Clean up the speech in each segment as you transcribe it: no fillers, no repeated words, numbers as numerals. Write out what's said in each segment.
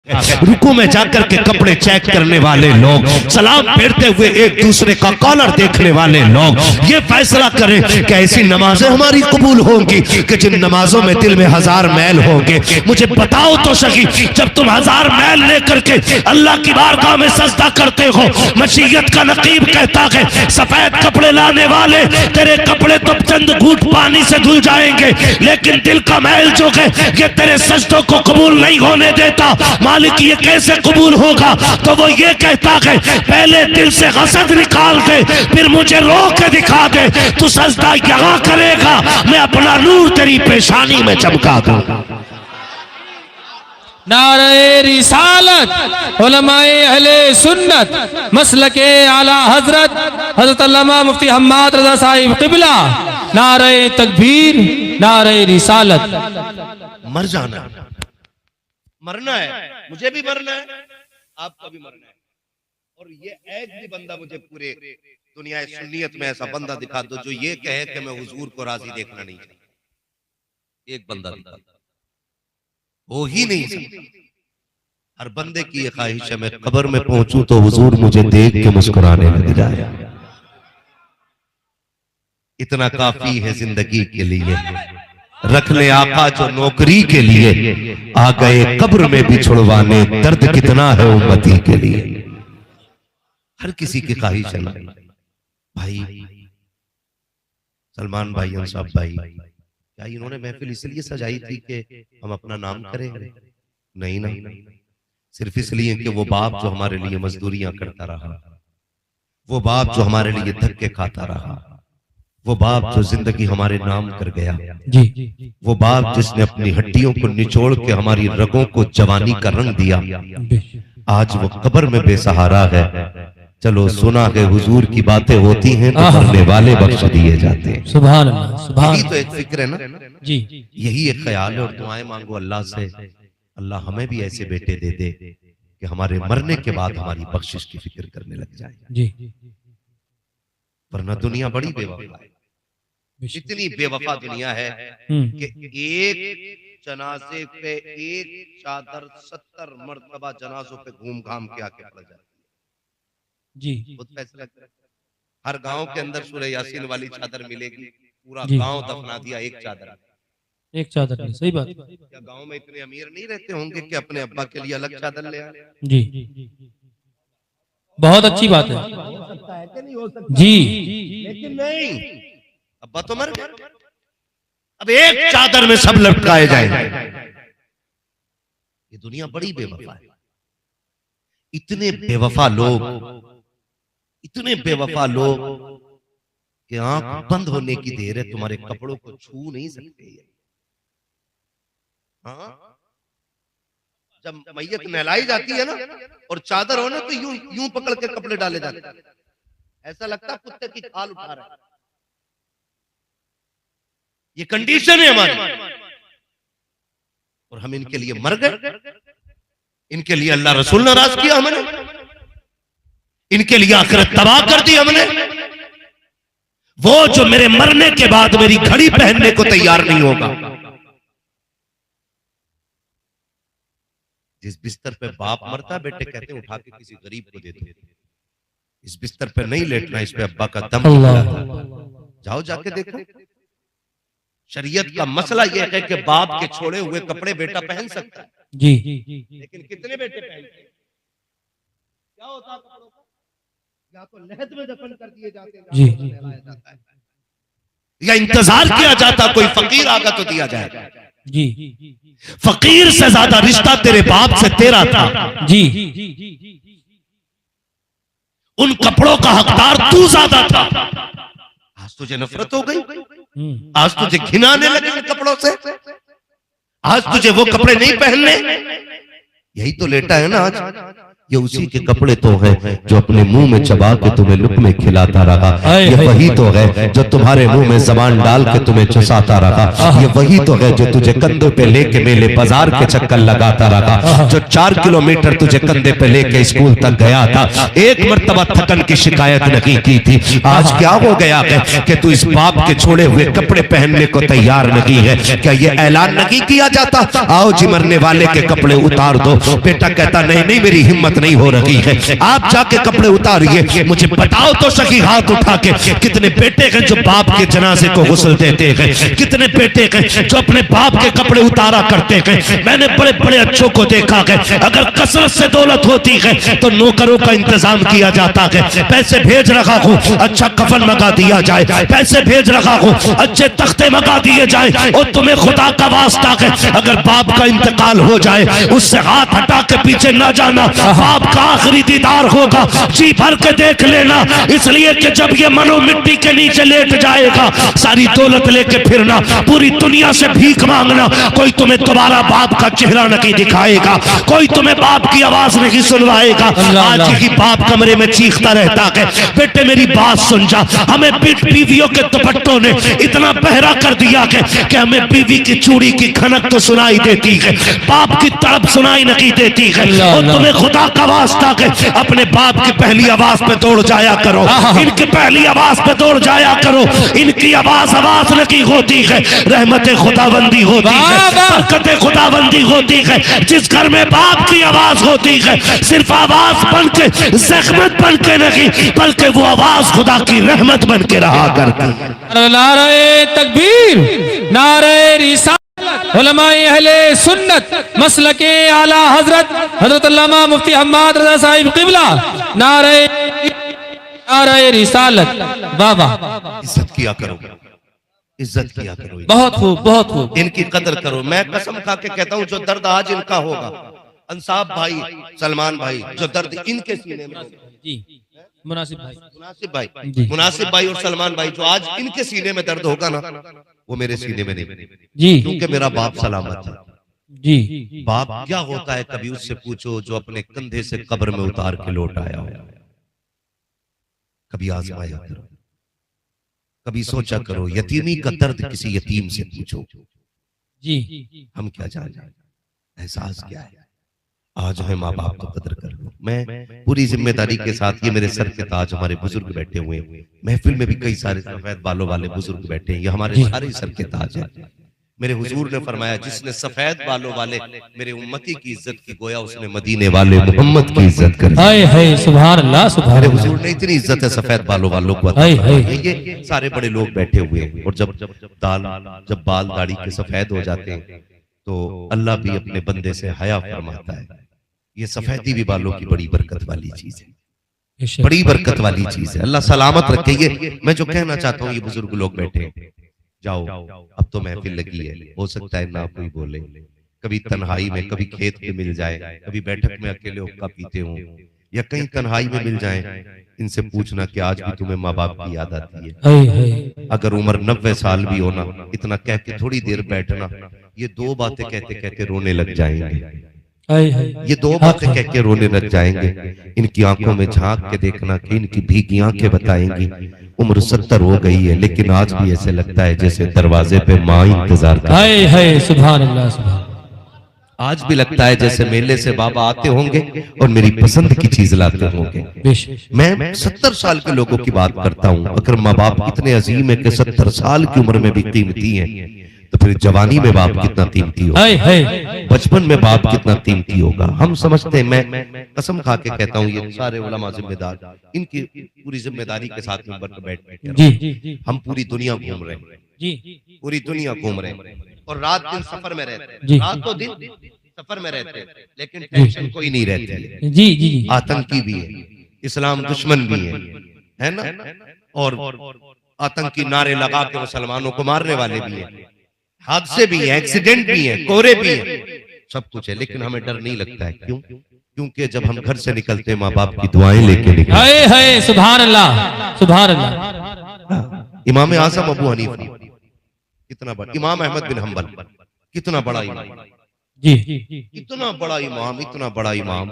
रुकू में जाकर के कपड़े चेक करने वाले लोग, सलाम फेरते हुए एक दूसरे का कॉलर देखने वाले लोग ये फैसला करें कि ऐसी नमाजें हमारी कबूल होंगी कि जिन नमाजों में दिल में 1000 मैल होंगे। मुझे बताओ तो सही, जब तुम 1000 मैल लेकर के अल्लाह की बारगाह में सजदा करते हो, मशीयत का नकीब कहता है सफेद कपड़े लाने वाले तेरे कपड़े तो चंद घूंट पानी से धुल जाएंगे, लेकिन दिल का मैल जो है ये तेरे सजदों को कबूल नहीं होने देता। मालिक ये कैसे कबूल होगा? तो वो ये कहता है पहले दिल से हसद निकाल दे, फिर मुझे रो के दिखा दे। तू सजदा यहाँ करेगा, मैं अपना नूर तेरी पेशानी में चमका दूंगा। नारे रिसालत उलमाए अहले सुन्नत मसलके आला हजरत हजरत अल्लामा मुफ्ती हम्माद रजा साहिब किबला, नारे तकबीर, नारे रिसालत। मर जाना, मरना है, मुझे भी मरना है, आपका भी मरना है। और ये एक भी बंदा मुझे पूरे दुनिया सुन्नियत में ऐसा बंदा दिखा दो जो ये कहे कि मैं हुजूर को राजी देखना नहीं चाहता। एक बंदा दिखा दो, हो ही नहीं सकता। हर बंदे की ये ख्वाहिश है मैं कब्र में पहुंचूं तो हुजूर मुझे देख के मुस्कुराने लग जाए। इतना काफी है जिंदगी के लिए, रख ले आका जो नौकरी के लिए, आ गए कब्र में भी छुड़वाने, दर्द कितना है उम्मती के लिए। हर किसी की ख्वाहिश है ना भाई। सलमान भाई, अंसाब भाई, क्या इन्होंने महफिल इसलिए सजाई थी कि हम अपना नाम करें? नहीं ना, सिर्फ इसलिए कि वो बाप जो हमारे लिए मजदूरियां करता रहा, वो बाप जो हमारे लिए धक्के खाता रहा, वो बाप जो जिंदगी हमारे नाम कर गया जी, वो बाप जिसने अपनी हड्डियों को निचोड़ के हमारी रगों को जवानी का रंग दिया, आज वो कब्र में बेसहारा है। चलो सुना है हुजूर की बातें होती हैं तो मरने वाले बख्श दिए जाते हैं। सुभान अल्लाह, सुभान। यही तो एक फिक्र है ना जी, यही एक ख्याल है। और दुआएं मांगो अल्लाह से, अल्लाह हमें भी ऐसे बेटे दे दे कि हमारे मरने के बाद हमारी बख्शिश की फिक्र करने लग जाए जी। वरना दुनिया बड़ी बेवफा है, इतनी बेवफा दुनिया है कि एक जनाजे पे एक चादर 70 मर्तबा जनाजों पे घूम घाम के आके पड़ जाती है जी। बहुत फैसला हर गांव के अंदर सूरह यासीन वाली चादर मिलेगी, पूरा गांव दफना दिया एक चादर, एक चादर नहीं। सही बात। क्या गांव में इतने अमीर नहीं रहते होंगे कि अपने अब्बा के लिए अलग चादर ले आए? जी, बहुत अच्छी बात है। हो सकता है कि नहीं हो सकता जी, लेकिन नहीं, अब्बा तो मर गए, अब एक चादर में सब लटकाए जाएंगे। ये दुनिया बड़ी बेवफा है। इतने बेवफा लोग, इतने बेवफा लोग कि आंख बंद होने की देर है, तुम्हारे कपड़ों को छू नहीं सकते। हाँ, जब मैयत नहलाई जाती है ना और चादर हो ना तो यूं यूं पकड़ के कपड़े डाले जाते हैं, ऐसा लगता है कुत्ते की खाल उठा रहा है। ये कंडीशन है हमारी, और हम इनके लिए मर गए। इनके लिए अल्लाह रसूल नाराज किया हमने, इनके लिए आखिरत तबाह कर दी हमने। वो जो मेरे मरने के बाद मेरी घड़ी पहनने को तैयार नहीं होगा, जिस बिस्तर पे बाप मरता है बेटे कहते हैं उठा के किसी गरीब को दे दो, इस बिस्तर पे नहीं लेटना, इस पे अब्बा का दम निकला था। जाओ जाके देखो। शरीयत का मसला यह है कि बाप के छोड़े हुए कपड़े बेटा पहन सकता है जी, लेकिन कितने बेटे पहनते हैं? क्या होता है कपड़ों का? या तो लहद में दफन कर दिए जाते हैं जी, या इंतजार किया जाता कोई फकीर आगा तो दिया जाएगा जी। फकीर से ज्यादा रिश्ता तेरे बाप से तेरा था जी, उन कपड़ों का हकदार तू ज्यादा था। आज तुझे नफरत हो गई, आज तुझे घिनाने लगे उन कपड़ों से, आज तुझे वो कपड़े नहीं पहनने। यही तो लेटा है ना आज, ये उसी के कपड़े तो हैं जो अपने मुंह में चबा के तुम्हें लुक़्मे खिलाता रहा। ये वही तो है जो तुम्हारे मुंह में ज़बान डाल के तुम्हें चुसाता रहा। ये वही तो है जो तुझे कंधों पे लेके मेले बाजार के चक्कर लगाता रहा, जो 4 किलोमीटर तुझे कंधे पे लेके स्कूल तक गया था, एक मर्तबा थकन की शिकायत नहीं की थी। आज क्या हो गया है कि तू इस बाप के छोड़े हुए कपड़े पहनने को तैयार नहीं है? क्या ये ऐलान नहीं किया जाता, आओ जी मरने वाले के कपड़े उतार दो? बेटा कहता नहीं नहीं, मेरी हिम्मत नहीं हो रही है, आप जाके कपड़े उतारिए। मुझे बताओ तो सही हाथ उठा के कितने बेटे हैं जो बाप के जनाजे को गुस्ल देते हैं, कितने बेटे हैं जो अपने बाप के कपड़े उतारा करते हैं। मैंने बड़े बड़े अच्छों को देखा है, अगर कसरत से दौलत होती है तो नौकरों का इंतजाम किया जाता है, पैसे भेज रहा हूँ अच्छा कफन मंगा दिया जाए, पैसे भेज रहा हूँ अच्छे तख्ते मंगा दिए जाए। और तुम्हें खुदा का वास्ता है अगर बाप का इंतकाल हो जाए उससे हाथ हटा के पीछे ना जाना, बाप का आखिरी दीदार होगा, जी भर के देख लेना। इसलिए कि जब ये मनो मिट्टी के नीचे लेट जाएगा सारी दौलत लेके फिरना, पूरी दुनिया से भीख मांगना, कोई तुम्हें दोबारा बाप का चेहरा नहीं दिखाएगा, कोई तुम्हें बाप की आवाज नहीं सुनवाएगा। आज ही बाप कमरे में चीखता रहता है बेटे मेरी बात सुन जा। हमें बीवियों के दुपट्टों ने इतना पहरा कर दिया है कि हमें बीवी की चूड़ी की खनक तो सुनाई देती है, बाप की तड़प सुनाई नहीं देती है। और तुम्हें खुदा का वास्ता है अपने बाप की पहली आवाज पे दौड़ जाया करो, इनकी पहली आवाज पे दौड़ जाया करो। इनकी आवाज आवाज नहीं होती है, रहमत खुदाबंदी होती है, बरकत खुदाबंदी होती है। जिस घर में बाप की आवाज होती है सिर्फ आवाज बन के, जख्मत बन के नहीं बल्कि वो आवाज खुदा की रहमत बन के रहा करती है। नारे तकबीर, नारे रिसालत, उलमाए अहले सुन्नत मसलके आला हजरत हजरत अल्लामा मुफ्ती हम्माद रजा साहिब किबला, नारे नारे रिसालत। बाबा इज्जत किया करो, इज्जत किया करो, बहुत खूब बहुत खूब, इनकी कदर करो। मैं कसम खा के कहता हूँ जो दर्द आज इनका होगा, अंसाब भाई, सलमान भाई, जो दर्द इनके सीने में जी, मुनासिब भाई, मुनासिब भाई और सलमान भाई, जो आज इनके सीने में दर्द होगा ना वो मेरे सीने में नहीं जी, क्योंकि मेरा बाप सलामत है जी। बाप क्या होता है कभी उससे पूछो जो अपने कंधे से कब्र में उतार के लौट आया हो। कभी आजमाया करो, कभी सोचा करो, यतीमी का दर्द किसी यतीम से पूछो जी। हम क्या जाने, एहसास क्या है। आज है माँ बाप को कदर करो। मैं पूरी जिम्मेदारी के साथ, ये मेरे सर के ताज हमारे बुजुर्ग बैठे हुए हैं, महफिल में भी कई सारे सफेद बालों वाले बुजुर्ग बैठे हैं, ये हमारे सारे सर के ताज है। मेरे हुजूर ने फरमाया जिसने सफेद बालों वाले मेरे उम्मती की इज्जत की गोया उसने मदीने वाले मोहम्मद की इज्जत कर। हाय हाय सुभान अल्लाह सुभान मेरे अल्लाह। हुजूर ने इतनी इज्जत है सफेद बालों वालों को। हाय हाय। ये सारे बड़े लोग बैठे हुए हैं और जब बाल दाढ़ी के सफेद हो जाते हैं तो अल्लाह भी अपने बंदे से हया फरमाता है। ये सफेदी भी बालों की बड़ी बरकत वाली चीज है, बड़ी बरकत वाली चीज है। अल्लाह सलामत रखे। ये मैं जो कहना चाहता हूँ, ये बुजुर्ग लोग बैठे हैं, जाओ अब तो महफिल लगी है, हो सकता है ना कोई बोले, कभी तन्हाई में, कभी खेत में मिल जाए, कभी बैठक में अकेले हुक्का पीते हो या कहीं तन्हाई में मिल जाए, इनसे पूछना कि आज भी तुम्हें माँ बाप की याद आती है। अगर उम्र 90 साल भी होना, इतना कह के थोड़ी देर बैठना, ये दो बातें कहते कहते रोने लग जाएंगे। ये दो बातें कह के रोने लग जाएंगे। इनकी आंखों में झांक के देखना कि इनकी भीगी आंखें बताएंगी उम्र 70 हो गई है, लेकिन आज भी ऐसे लगता है जैसे दरवाजे पे माँ इंतजार कर रही है। सुभान अल्लाह सुभान। आज भी लगता है जैसे मेले से बाबा आते होंगे और मेरी पसंद की चीज लाते होंगे। मैं 70 साल के लोगों की बात करता हूँ। अगर माँ बाप इतने अजीम है कि 70 साल की उम्र में भी कीमती है, तो फिर जवानी में बाप कितना कीमती होगा, बचपन में बाप कितना कीमती होगा। हम समझते हैं, मैं कसम खा के कहता हूँ, ये सारे उलमा जिम्मेदार, इनकी पूरी जिम्मेदारी के साथ में बैठ हम पूरी दुनिया घूम रहे हैं, पूरी दुनिया घूम रहे हैं और रात दिन सफर में रहते हैं, रात तो दिन सफर में रहते हैं, लेकिन टेंशन कोई नहीं रहती है। आतंकी भी है, इस्लाम दुश्मन भी है ना, और आतंकी नारे लगा के मुसलमानों को मारने वाले भी हैं, हादसे भी हैं, एक्सीडेंट भी हैं, कोहरे भी हैं, सब कुछ है, लेकिन हमें डर नहीं लगता है। क्यों? क्योंकि जब हम घर से निकलते माँ बाप की दुआएं लेके निकलते। सुभान अल्लाह सुभान अल्लाह। इमाम आज़म अबू हनीफा कितना बड़ा, इमाम अहमद बिन हम्बल कितना बड़ा इमाम जी, इतना बड़ा इमाम, इतना बड़ा इमाम,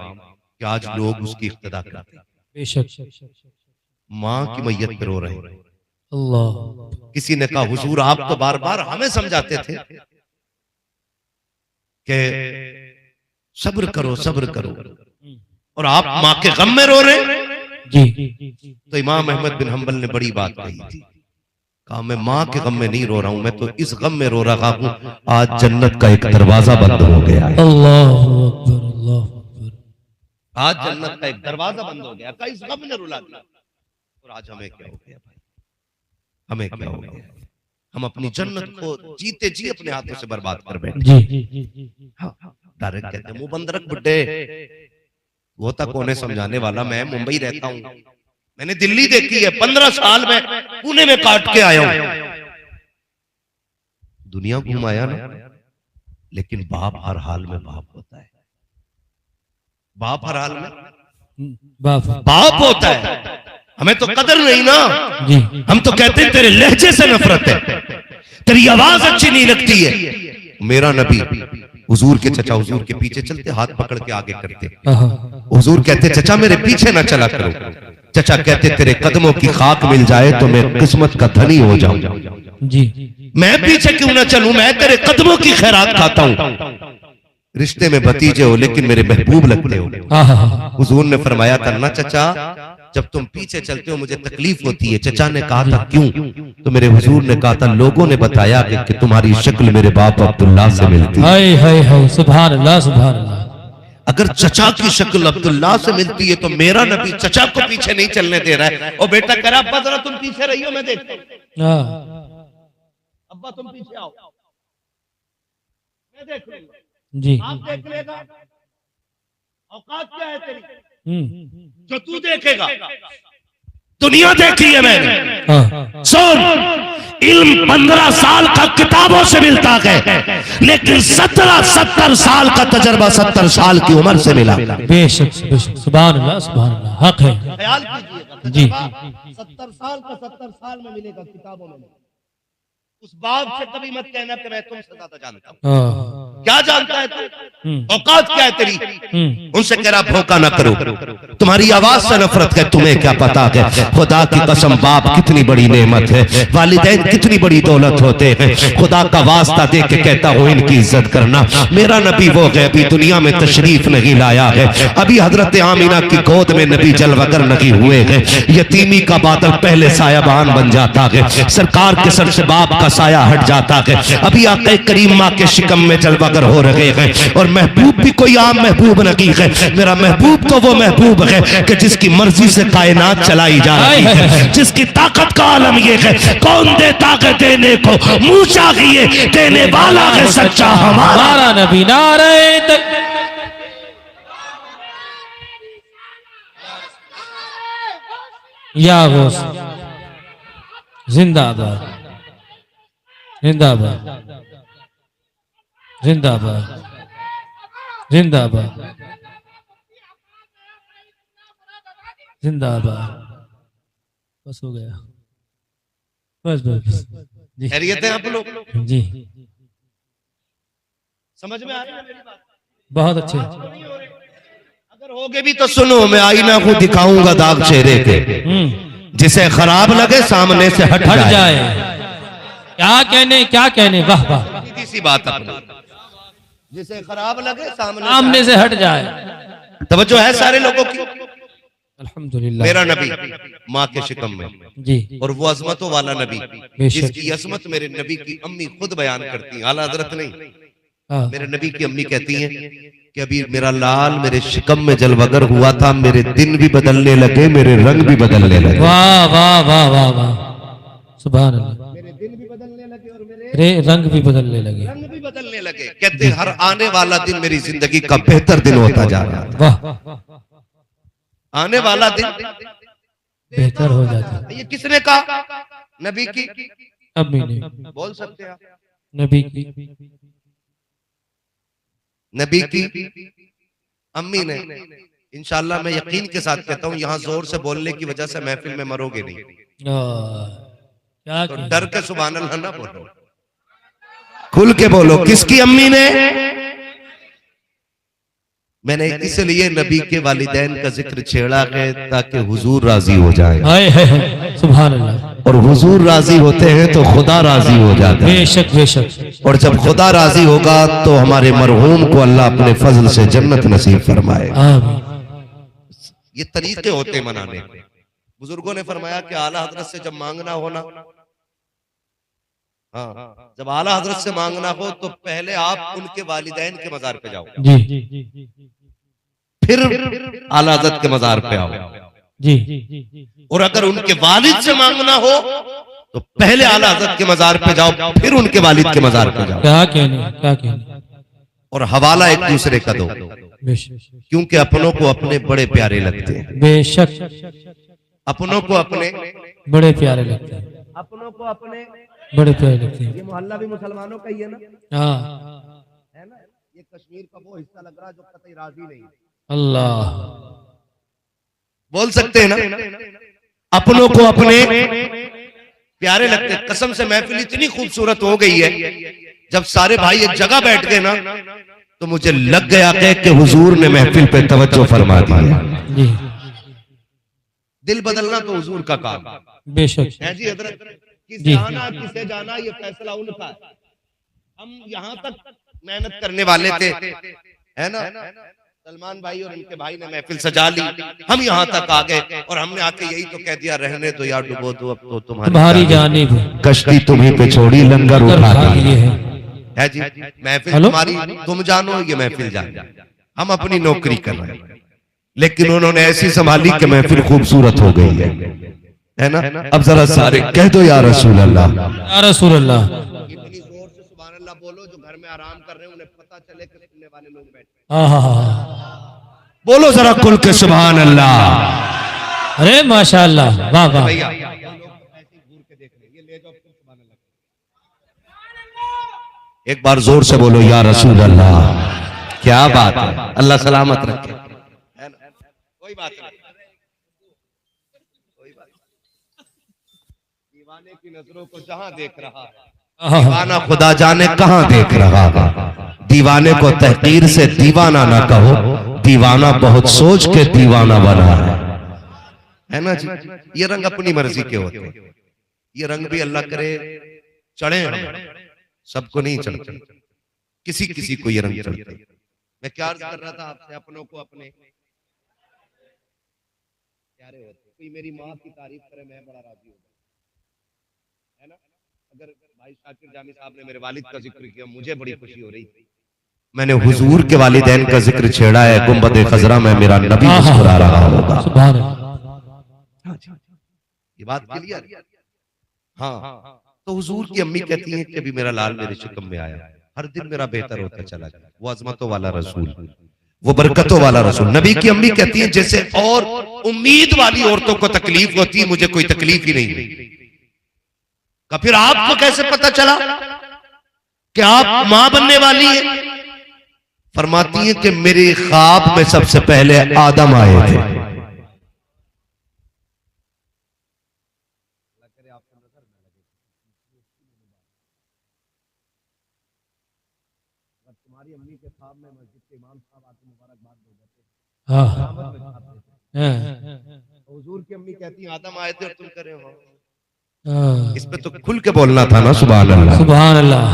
कि आज लोग उसकी इक्तदा करते हैं। बेशक। माँ की मैयत पे रो रहे हैं। अल्लाह। किसी ने कहा हुजूर आप तो बार बार हमें समझाते थे कि सब्र करो सब्र करो, और आप माँ के गम में रो रहे हैं। जी। तो इमाम अहमद बिन हंबल ने बड़ी बात कही थी, कहा मैं माँ के गम में नहीं रो रहा हूं, मैं तो इस गम में रो रहा हूं आज जन्नत का एक दरवाजा बंद हो गया है। अल्लाह अकबर, अल्लाह अकबर। आज जन्नत का एक दरवाजा बंद हो गया, इस गम ने रुला दिया। और आज हमें क्या हो गया भाई, हमें क्या हो गया, हम अपनी जन्नत को जीते जी अपने हाथों से बर्बाद कर बैठे। जी। हाँ, डायरेक्ट कहते हैं मुंह बंद रख बुड्ढे, वो तक कौन है समझाने वाला। मैं मुंबई रहता हूं, मैंने दिल्ली देखी है, 15 साल में पुणे में काट के आया हूं, दुनिया घुमाया ना। लेकिन बाप हर हाल में बाप होता है, बाप हर हाल में बाप होता है। हमें तो कदर नहीं ना जी। हम तो कहते हैं तेरे लहजे से नफरत है, तेरी आवाज अच्छी नहीं लगती है। मेरा नबी हुजूर के चचा हुजूर के पीछे चलते, हाथ पकड़ के आगे करते। हुजूर कहते चचा मेरे पीछे ना चला करो। चचा कहते तेरे कदमों की खाक मिल जाए तो मैं किस्मत का धनी हो जाऊं। जी। मैं पीछे क्यों ना चलूं, मैं तेरे कदमों की खैरात खाता हूं। रिश्ते में भतीजे हो लेकिन मेरे महबूब लगते हो। हुजूर ने फरमाया था ना चचा, जब तुम पीछे चलते हो मुझे तकलीफ होती है। चचा ने कहा था क्यों, तो मेरे हुजूर ने कहा था लोगों ने बताया कि तुम्हारी शक्ल मेरे बाप अब्दुल्ला से मिलती है। हाय हाय हाय, सुभान अल्लाह सुभान अल्लाह। अगर चचा की शक्ल अब्दुल्ला से मिलती है तो मेरा नबी चचा को पीछे नहीं चलने दे रहा है। और बेटा कह रहा अब्बा जरा तुम पीछे रहियो, मैं देखता हूं। अब्बा तुम पीछे आओ, मैं देख लूंगा। जी। आप देख लेगा, औकात क्या है तेरी जो तू देखेगा। दुनिया देखी है मैंने। सुन, इल्म 15 साल का किताबों से मिलता है, लेकिन 17-70 साल का तजर्बा 70 साल की उम्र से मिला। बेशक बेशक, सुभान अल्लाह सुभान अल्लाह, हक है। ख्याल कीजिएगा जी। 70 साल का 70 साल में मिलेगा किताबों में। उस बाप से कभी मत कहना कि मैं तुमसे ज्यादा जानता हूं। क्या जानता है तू, औकात क्या है तेरी। उनसे कह रहा भौंका ना करो, तुम्हारी आवाज से नफरत है, तुम्हें क्या पता है। खुदा की कसम बाप कितनी बड़ी नेमत है, वालिदैन कितनी बड़ी दौलत होते हैं। खुदा का वास्ता दे के कहता हूं इनकी इज्जत करना। मेरा नबी वो है अभी दुनिया में तशरीफ नहीं लाया है, अभी हजरत आमीना की गोद में नबी जलवगर नहीं हुए हैं। यतीमी का बादल पहले सायाबान बन जाता है, सरकार के सर से बाप का साया हट जाता है। अभी आके करीम माँ के शिकम में जलवागर हो रहे हैं। और महबूब भी कोई आम महबूब नहीं है, मेरा महबूब तो वो महबूब है कि जिसकी मर्जी से कायनात चलाई जा रही है, जिसकी ताकत का आलम ये है। कौन देता है देने को, मुंह चाहिए देने वाला है सच्चा हमारा नबी। नारे तक या वो जिंदाबाद जिंदाबाद जिंदाबाद जिंदाबाद जिंदाबाद। बस हो गया, बस बस जी। खैरियत है आप लोग, जी समझ में आ रही है मेरी बात। बहुत अच्छे। अगर होगे भी तो सुनो, मैं आईना को दिखाऊंगा दाग चेहरे के, जिसे खराब लगे सामने से हट जाए। क्या कहने वाह वाह, सीधी सी बात अपनी, जिसे खराब लगे सामने से हट जाए। तवज्जो है सारे लोगों की। अल्हम्दुलिल्लाह। मेरा नबी माँ के शिकम में, जी। और वो अजमतों वाला नबी जिसकी अजमत मेरे नबी की अम्मी खुद बयान करती है, आला हजरत नहीं। मेरे नबी की अम्मी कहती हैं कि अभी मेरा लाल मेरे शिकम में जलवगर हुआ था, मेरे दिन भी बदलने लगे, मेरे रंग भी बदलने लगे। वाह वाह वाह वाह वाह, सुभान अल्लाह। मेरे दिन भी बदलने लगे और मेरे रंग भी बदलने लगे। रंग भी बदलने लगे। कहते हर आने वाला दिन मेरी जिंदगी का बेहतर दिन होता जा रहा है। वाह, आने वाला दिन बेहतर हो जाता। ये किसने कहा, नबी की अम्मी ने। बोल सकते हैं आप, नबी की, नबी की अम्मी ने। इंशाल्लाह मैं यकीन के साथ कहता हूँ, यहाँ जोर से बोलने की वजह से महफिल में मरोगे नहीं। क्या तो डर के सुभान अल्लाह ना बोलो, खुल के बोलो। किसकी अम्मी ने, मैंने इसलिए नबी के वालिदैन का जिक्र छेड़ा है ताकि हुजूर राजी हो जाए, हाय हाय सुभान अल्लाह। और हुजूर राजी होते हैं तो खुदा राजी हो जाता है। बेशक बेशक। और जब खुदा राजी होगा तो हमारे मरहूम को अल्लाह अपने फजल से जन्नत नसीब फरमाएगा। आमीन। ये तरीके होते मनाने के। बुजुर्गों ने फरमाया कि आला हजरत से जब मांगना हो ना, हाँ, जब आला हजरत से मांगना हो तो पहले आप उनके वालिदैन के मजार पे जाओ, जी फिर आला हजरत के मजार पे आओ। जी। और अगर उनके वालिद से मांगना हो तो पहले आला हजरत के मजार पे जाओ, फिर उनके वालिद के मजार पे जाओ। क्या कहने, क्या कहने। और हवाला एक दूसरे का दो, बेशक क्योंकि अपनों को अपने बड़े प्यारे लगते हैं। बेशक। अपनों को अपने बड़े प्यारे लगते हैं, अपनों को अपने बड़े प्यारे लगते हैं। ये मोहल्ला भी मुसलमानों का ही है ना, हाँ है ना। ये कश्मीर का वो हिस्सा लग रहा जो कतई राजी नहीं है। अल्लाह। बोल सकते हैं ना, अपनों को अपने प्यारे लगते हैं। कसम से महफिल इतनी खूबसूरत हो गई है, जब सारे भाई एक जगह बैठ गए ना तो मुझे लग गया कि हुजूर ने महफिल पे तवज्जो फरमा दिया। जी दिल बदलना तो हुजूर का काम बेशक है जी। हजरत किसे जी। आना किसे जाना ये फैसला उनका है। हम यहाँ तक मेहनत करने वाले थे, है ना। सलमान भाई और इनके भाई ने महफिल सजा ली, हम यहाँ तक आ गए और हमने आके यही तो कह दिया, रहने दो यार, डुबो दो, अब तो तुम्हारी जानिब कश्ती तुम्ही पे छोड़ी, लंगर उठा ये दिए है। है जी। महफिल हेलो? तुम्हारी, तुम जानो ये महफिल जाने, हम अपनी नौकरी कर रहे हैं। लेकिन उन्होंने ऐसी संभाली कि महफिल खूबसूरत हो गई है ना। अब जरा सारे कह दो या रसूल अल्लाह, या रसूल अल्लाह। इतनी जोर से सुभान अल्लाह बोलो जो घर में आराम कर रहे हैं उन्हें पता चले कि सुनने वाले लोग बैठे। हाँ हाँ हाँ। बोलो जरा कुल के सुभान अल्लाह। अरे माशाअल्लाह, वाह वाह। भैया ये घूर के देख रहे, ये ले जाओ सुभान अल्लाह। एक बार जोर से बोलो या रसूल अल्लाह। क्या बात है, अल्लाह सलामत रखे, है ना। कोई बात नहीं, कोई बात नहीं। दीवाने की नजरों को जहां देख रहा है, दीवाना खुदा जाने कहां देख रहा है। दीवाने को तहकीर से दीवाना ना कहो, दीवाना बहुत सोच के दीवाना बना है ना जी। ये रंग अपनी मर्जी के होते हैं, ये रंग भी अल्लाह करे चढ़े, सबको नहीं चढ़ते, किसी किसी को ये रंग चढ़ते। मैं क्या अर्ज कर रहा था आपसे, अपनों को अपने प्यारे होते। कोई मेरी माँ की तारीफ करे मैं बड़ा राजी हूँ, है ना। अगर भाई शाकिर जामी साहब ने मेरे वालिद का जिक्र किया, मुझे बड़ी खुशी हो रही थी। मैंने हुजूर के वालिदैन का जिक्र छेड़ा है, गुंबद खजरा में मेरा नबी मुस्कुरा रहा होगा। सुभान अल्लाह। ये बात क्लियर। हाँ, तो हुजूर की अम्मी कहती हैं कि अभी मेरा लाल मेरे शिकम में आया, हर दिन मेरा बेहतर होता चला गया। वो अजमतों वाला रसूल, वो बरकतों वाला रसूल। नबी की अम्मी कहती हैं जैसे और उम्मीद वाली औरतों को तकलीफ होती है, मुझे कोई तकलीफ ही नहीं हुई। का फिर आपको कैसे पता चला कि आप मां बनने वाली है? फरमाती है कि मेरे ख्वाब में सबसे पहले आदम आए थे। तुम्हारी अम्मी के ख्वाब में मस्जिद के इमाम साहब आके मुबारकबाद दे देते। हाँ हुजूर की अम्मी कहती है आदम आए थे और तुम करे हो। हाँ। इस पे तो खुल के बोलना था ना, सुभान अल्लाह। सुभान अल्लाह।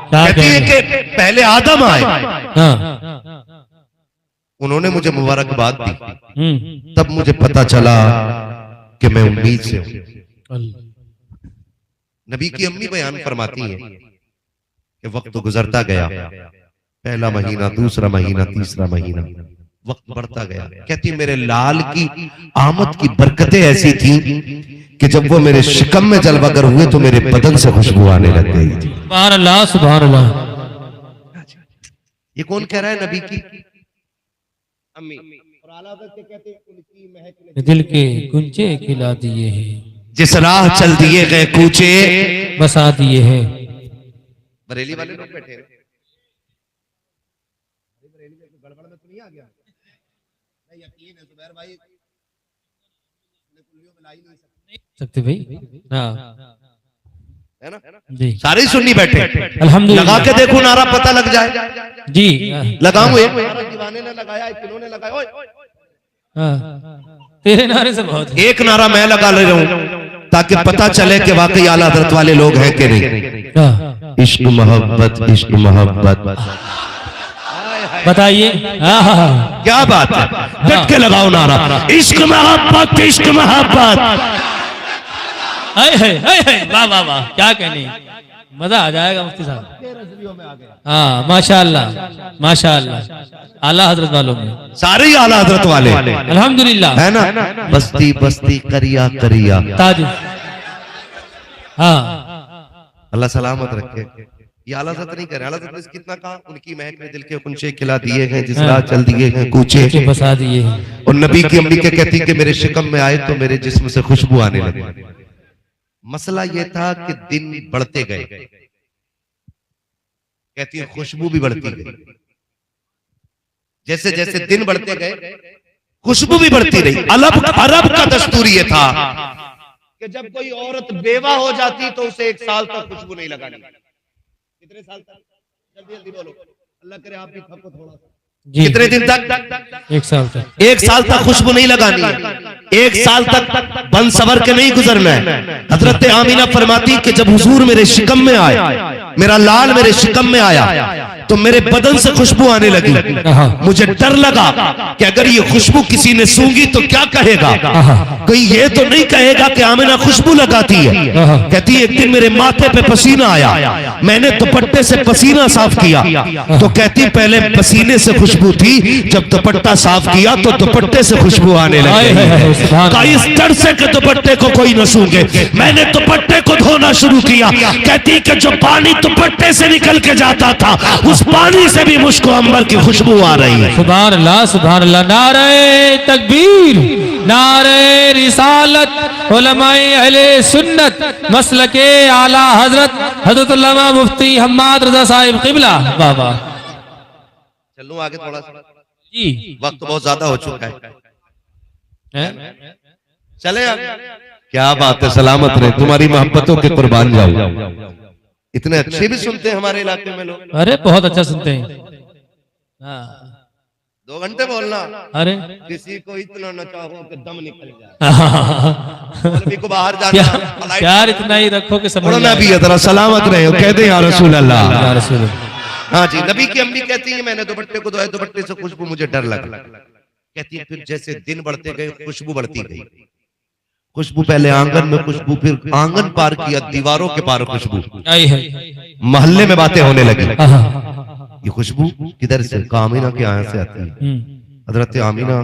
क्या कहती है कहने। कि पहले आदम आए, हाँ। उन्होंने मुझे मुबारकबाद दी, हम्म। तब मुझे पता चला कि मैं उम्मीद से हूं। अल्लाह। नबी की अम्मी बयान फरमाती है कि वक्त गुजरता गया, पहला महीना, दूसरा महीना, तीसरा महीना, वक्त बढ़ता गया। कहती मेरे लाल की आमद की बरकतें ऐसी थी कि जब वो मेरे शिकम में जलवागर हुए तो मेरे बदन से खुशबू आने लग गई थी। सुभान अल्लाह, सुभान अल्लाह। ये कौन कह रहा है? नबी की अम्मी। और आला हज़रत के कहते हैं उनकी महक ने दिल के गुंजे खिला दिए हैं, जिस राह चल दिए गए कूचे बसा दिए हैं। बरेली वाले लोग बैठे हैं, बरेली में गड़बड़ में तो नहीं आ गया? नहीं, यकीन है जुबैर भाई, कुल्लियों में ला ही नहीं सकते भाई। हाँ है ना? जी सारे ही सुन्नी बैठे। अल्हम्दुलिल्लाह। लगा के देखो नारा, पता लग जाए। जी लगाऊं एक दीवाने ने लगाया, किन्होंने लगाया? ओए तेरे नारे से बहुत है। एक नारा मैं लगा ले रहा हूं ताकि पता चले कि वाकई आला हजरत वाले लोग हैं कि नहीं। इश्क मोहब्बत, इश्क मोहब्बत। बताइए। क्या बात है, डट के लगाओ नारा, इश्क मोहब्बत, इश्क मोहब्बत। वाह वाह वाह, क्या कहने, मजा आ जाएगा मुफ्ती साहब। हाँ माशाअल्लाह माशाअल्लाह, आला हजरत वालों में सारे ही आला हजरत वाले अल्हम्दुलिल्लाह, है ना? बस्ती बस्ती करिया करिया ताज। हाँ अल्लाह सलामत रखे। ये आला हजरत नहीं करे, आला हजरत ने कितना कहा, उनकी महक में दिल के कुंचे खिला दिए हैं, जिस राह चल दिए हैं कूचे बसा दिए। और नबी की अम्मी के कहती कि मेरे शिकम में आए तो मेरे जिस्म से खुशबू आने लगी। मसला ये था कि दिन बढ़ते गए, कहती है खुशबू भी बढ़ती गई। जैसे जैसे दिन बढ़ते गए खुशबू भी बढ़ती रही। अरब का दस्तूर ये था कि जब कोई औरत बेवा हो जाती तो उसे 1 साल तक खुशबू नहीं लगानी। कितने साल तक? जल्दी जल्दी बोलो, अल्लाह करे आप भी थको थोड़ा सा। कितने दिन तक? 1 साल तक। 1 साल तक खुशबू नहीं लगानी है। 1 साल तक बन सवर के नहीं गुजरना है। हजरत आमीना फरमाती कि जब हुजूर मेरे शिकम में आए, मेरा लाल मेरे शिकम में आया तो मेरे बदन से खुशबू आने लगी। मुझे डर लगा कि अगर ये खुशबू किसी ने सूंघी तो क्या कहेगा, कोई ये तो नहीं कहेगा कि आमीना खुशबू लगाती है। कहती है एक दिन मेरे माथे पे पसीना आया, मैंने दुपट्टे से पसीना साफ किया तो कहती पहले पसीने से खुशबू थी, जब दुपट्टा साफ किया तो दुपट्टे से खुशबू आने लगी। इस डर से कि दुपट्टे को कोई न सूंघे मैंने दुपट्टे को धोना शुरू किया। कहती कि जो पानी दुपट्टे से निकल के जाता था उस पानी से भी मुझको अंबर की खुशबू आ रही है। सुभान अल्लाह सुभान अल्लाह। नारे तकबीर, नारे रिसालत, उलमाए अहले सुन्नत मसलके आला हजरत हजरत अल्लामा मुफ्ती हम्माद रजा साहिब किबला। वाह वाह। चलूं आगे थोड़ा सा जी, वक्त बहुत ज्यादा हो चुका है। चले आगे। क्या बात है, सलामत रहे, तुम्हारी मोहब्बतों के कुर्बान जाओ। इतने अच्छे भी सुनते हैं हमारे इलाके में लोग। अरे बहुत अच्छा सुनते हैं। 2 घंटे बोलना, अरे किसी को इतना न चाहो कि दम निकल जाए। मौलवी को बाहर जाना, प्यार इतना ही रखो कि समझ ना भी जरा सलामत रहे, कहते या रसूल अल्लाह। या रसूल। हाँ जी, नबी की अम्मी कहती है मैंने दुपट्टे को धोया, दुपट्टे से खुशबू मुझे डर लगा। कहती है फिर जैसे दिन बढ़ते गए खुशबू बढ़ती गई। खुशबू पहले आंगन में खुशबू, फिर आंगन पार किया, दीवारों के पार खुशबू, मोहल्ले में बातें होने लगी। ये खुशबू किधर से? आमीना के यहाँ से आती है। हजरत आमीना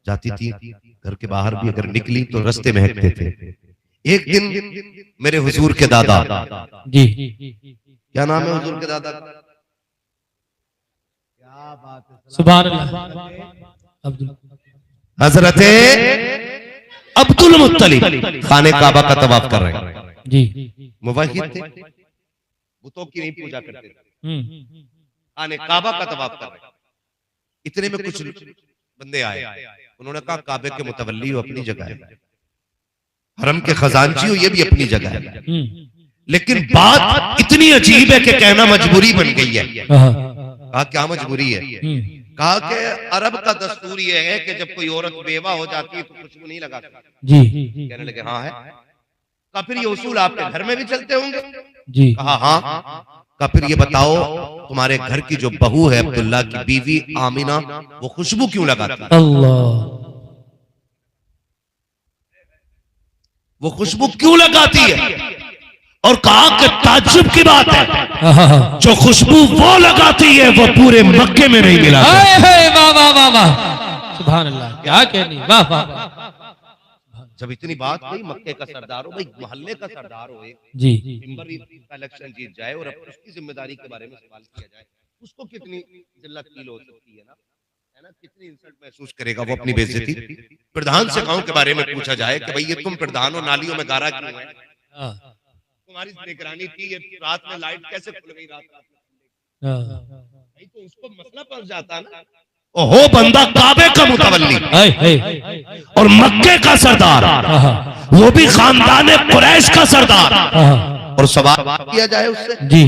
जाती थी घर के बाहर भी, अगर निकली तो रास्ते महकते थे। एक दिन मेरे हुजूर के दादा जी, क्या नाम है हुजूर के दादा? सुभान अल्लाह, हजरत अब्दुल मुत्तलिब खाने काबा का तवाफ कर रहे हैं जी। मुवाहिद थे, बुतों की नहीं पूजा करते थे, खाने काबा का तवाफ कर रहे हैं। इतने में कुछ बंदे आए, उन्होंने कहा काबे के मुतवल्ली हो, अपनी जगह है, हरम के खजानची हो, ये भी अपनी जगह है। लेकिन बात इतनी अजीब है कि कहना मजबूरी बन गई है। कहा क्या मजबूरी है? कहा कि अरब का दस्तूर ये है कि जब कोई औरत बेवा हो जाती है तो खुशबू नहीं लगाती जी। कहने लगे हाँ है। कहा फिर ये उसूल आपके घर में भी चलते होंगे? जी। कहा हाँ। कहा फिर ये बताओ तुम्हारे घर की जो बहू है अब्दुल्ला की बीवी आमीना, वो खुशबू क्यों लगाती है? अल्लाह, वो खुशबू क्यों लगाती है? और कहा कि ताज्जुब की बात है, जो खुशबू वो लगाती है वो पूरे मक्के में नहीं मिला। वाह वाह वाह वाह, सुभान अल्लाह, क्या कहनी, वाह वाह। जब इतनी बात हुई, मक्के का सरदार हो भाई, मोहल्ले का सरदार हो, जी, इलेक्शन जीत जाए और अब उसकी जिम्मेदारी के बारे में सवाल किया जाए, उसको कितनी जिल्लत फील हो सकती है ना, है ना? कितनी इंसल्ट महसूस करेगा वो अपनी बेइज्जती। प्रधान से गांव के बारे में पूछा जाए कि भाई ये तुम प्रधान हो, नालियों में गारा क्यों है? तुम्हारी निगरानी थी, ये रात में लाइट कैसे खुल गई रात भाई, तो उसको मसला पड़ जाता ना। हो बंदा काबे का मुतवल्ली और मक्के का सरदार, वो भी खानदान कुरैश का सरदार, और सवाल किया जाए उससे जी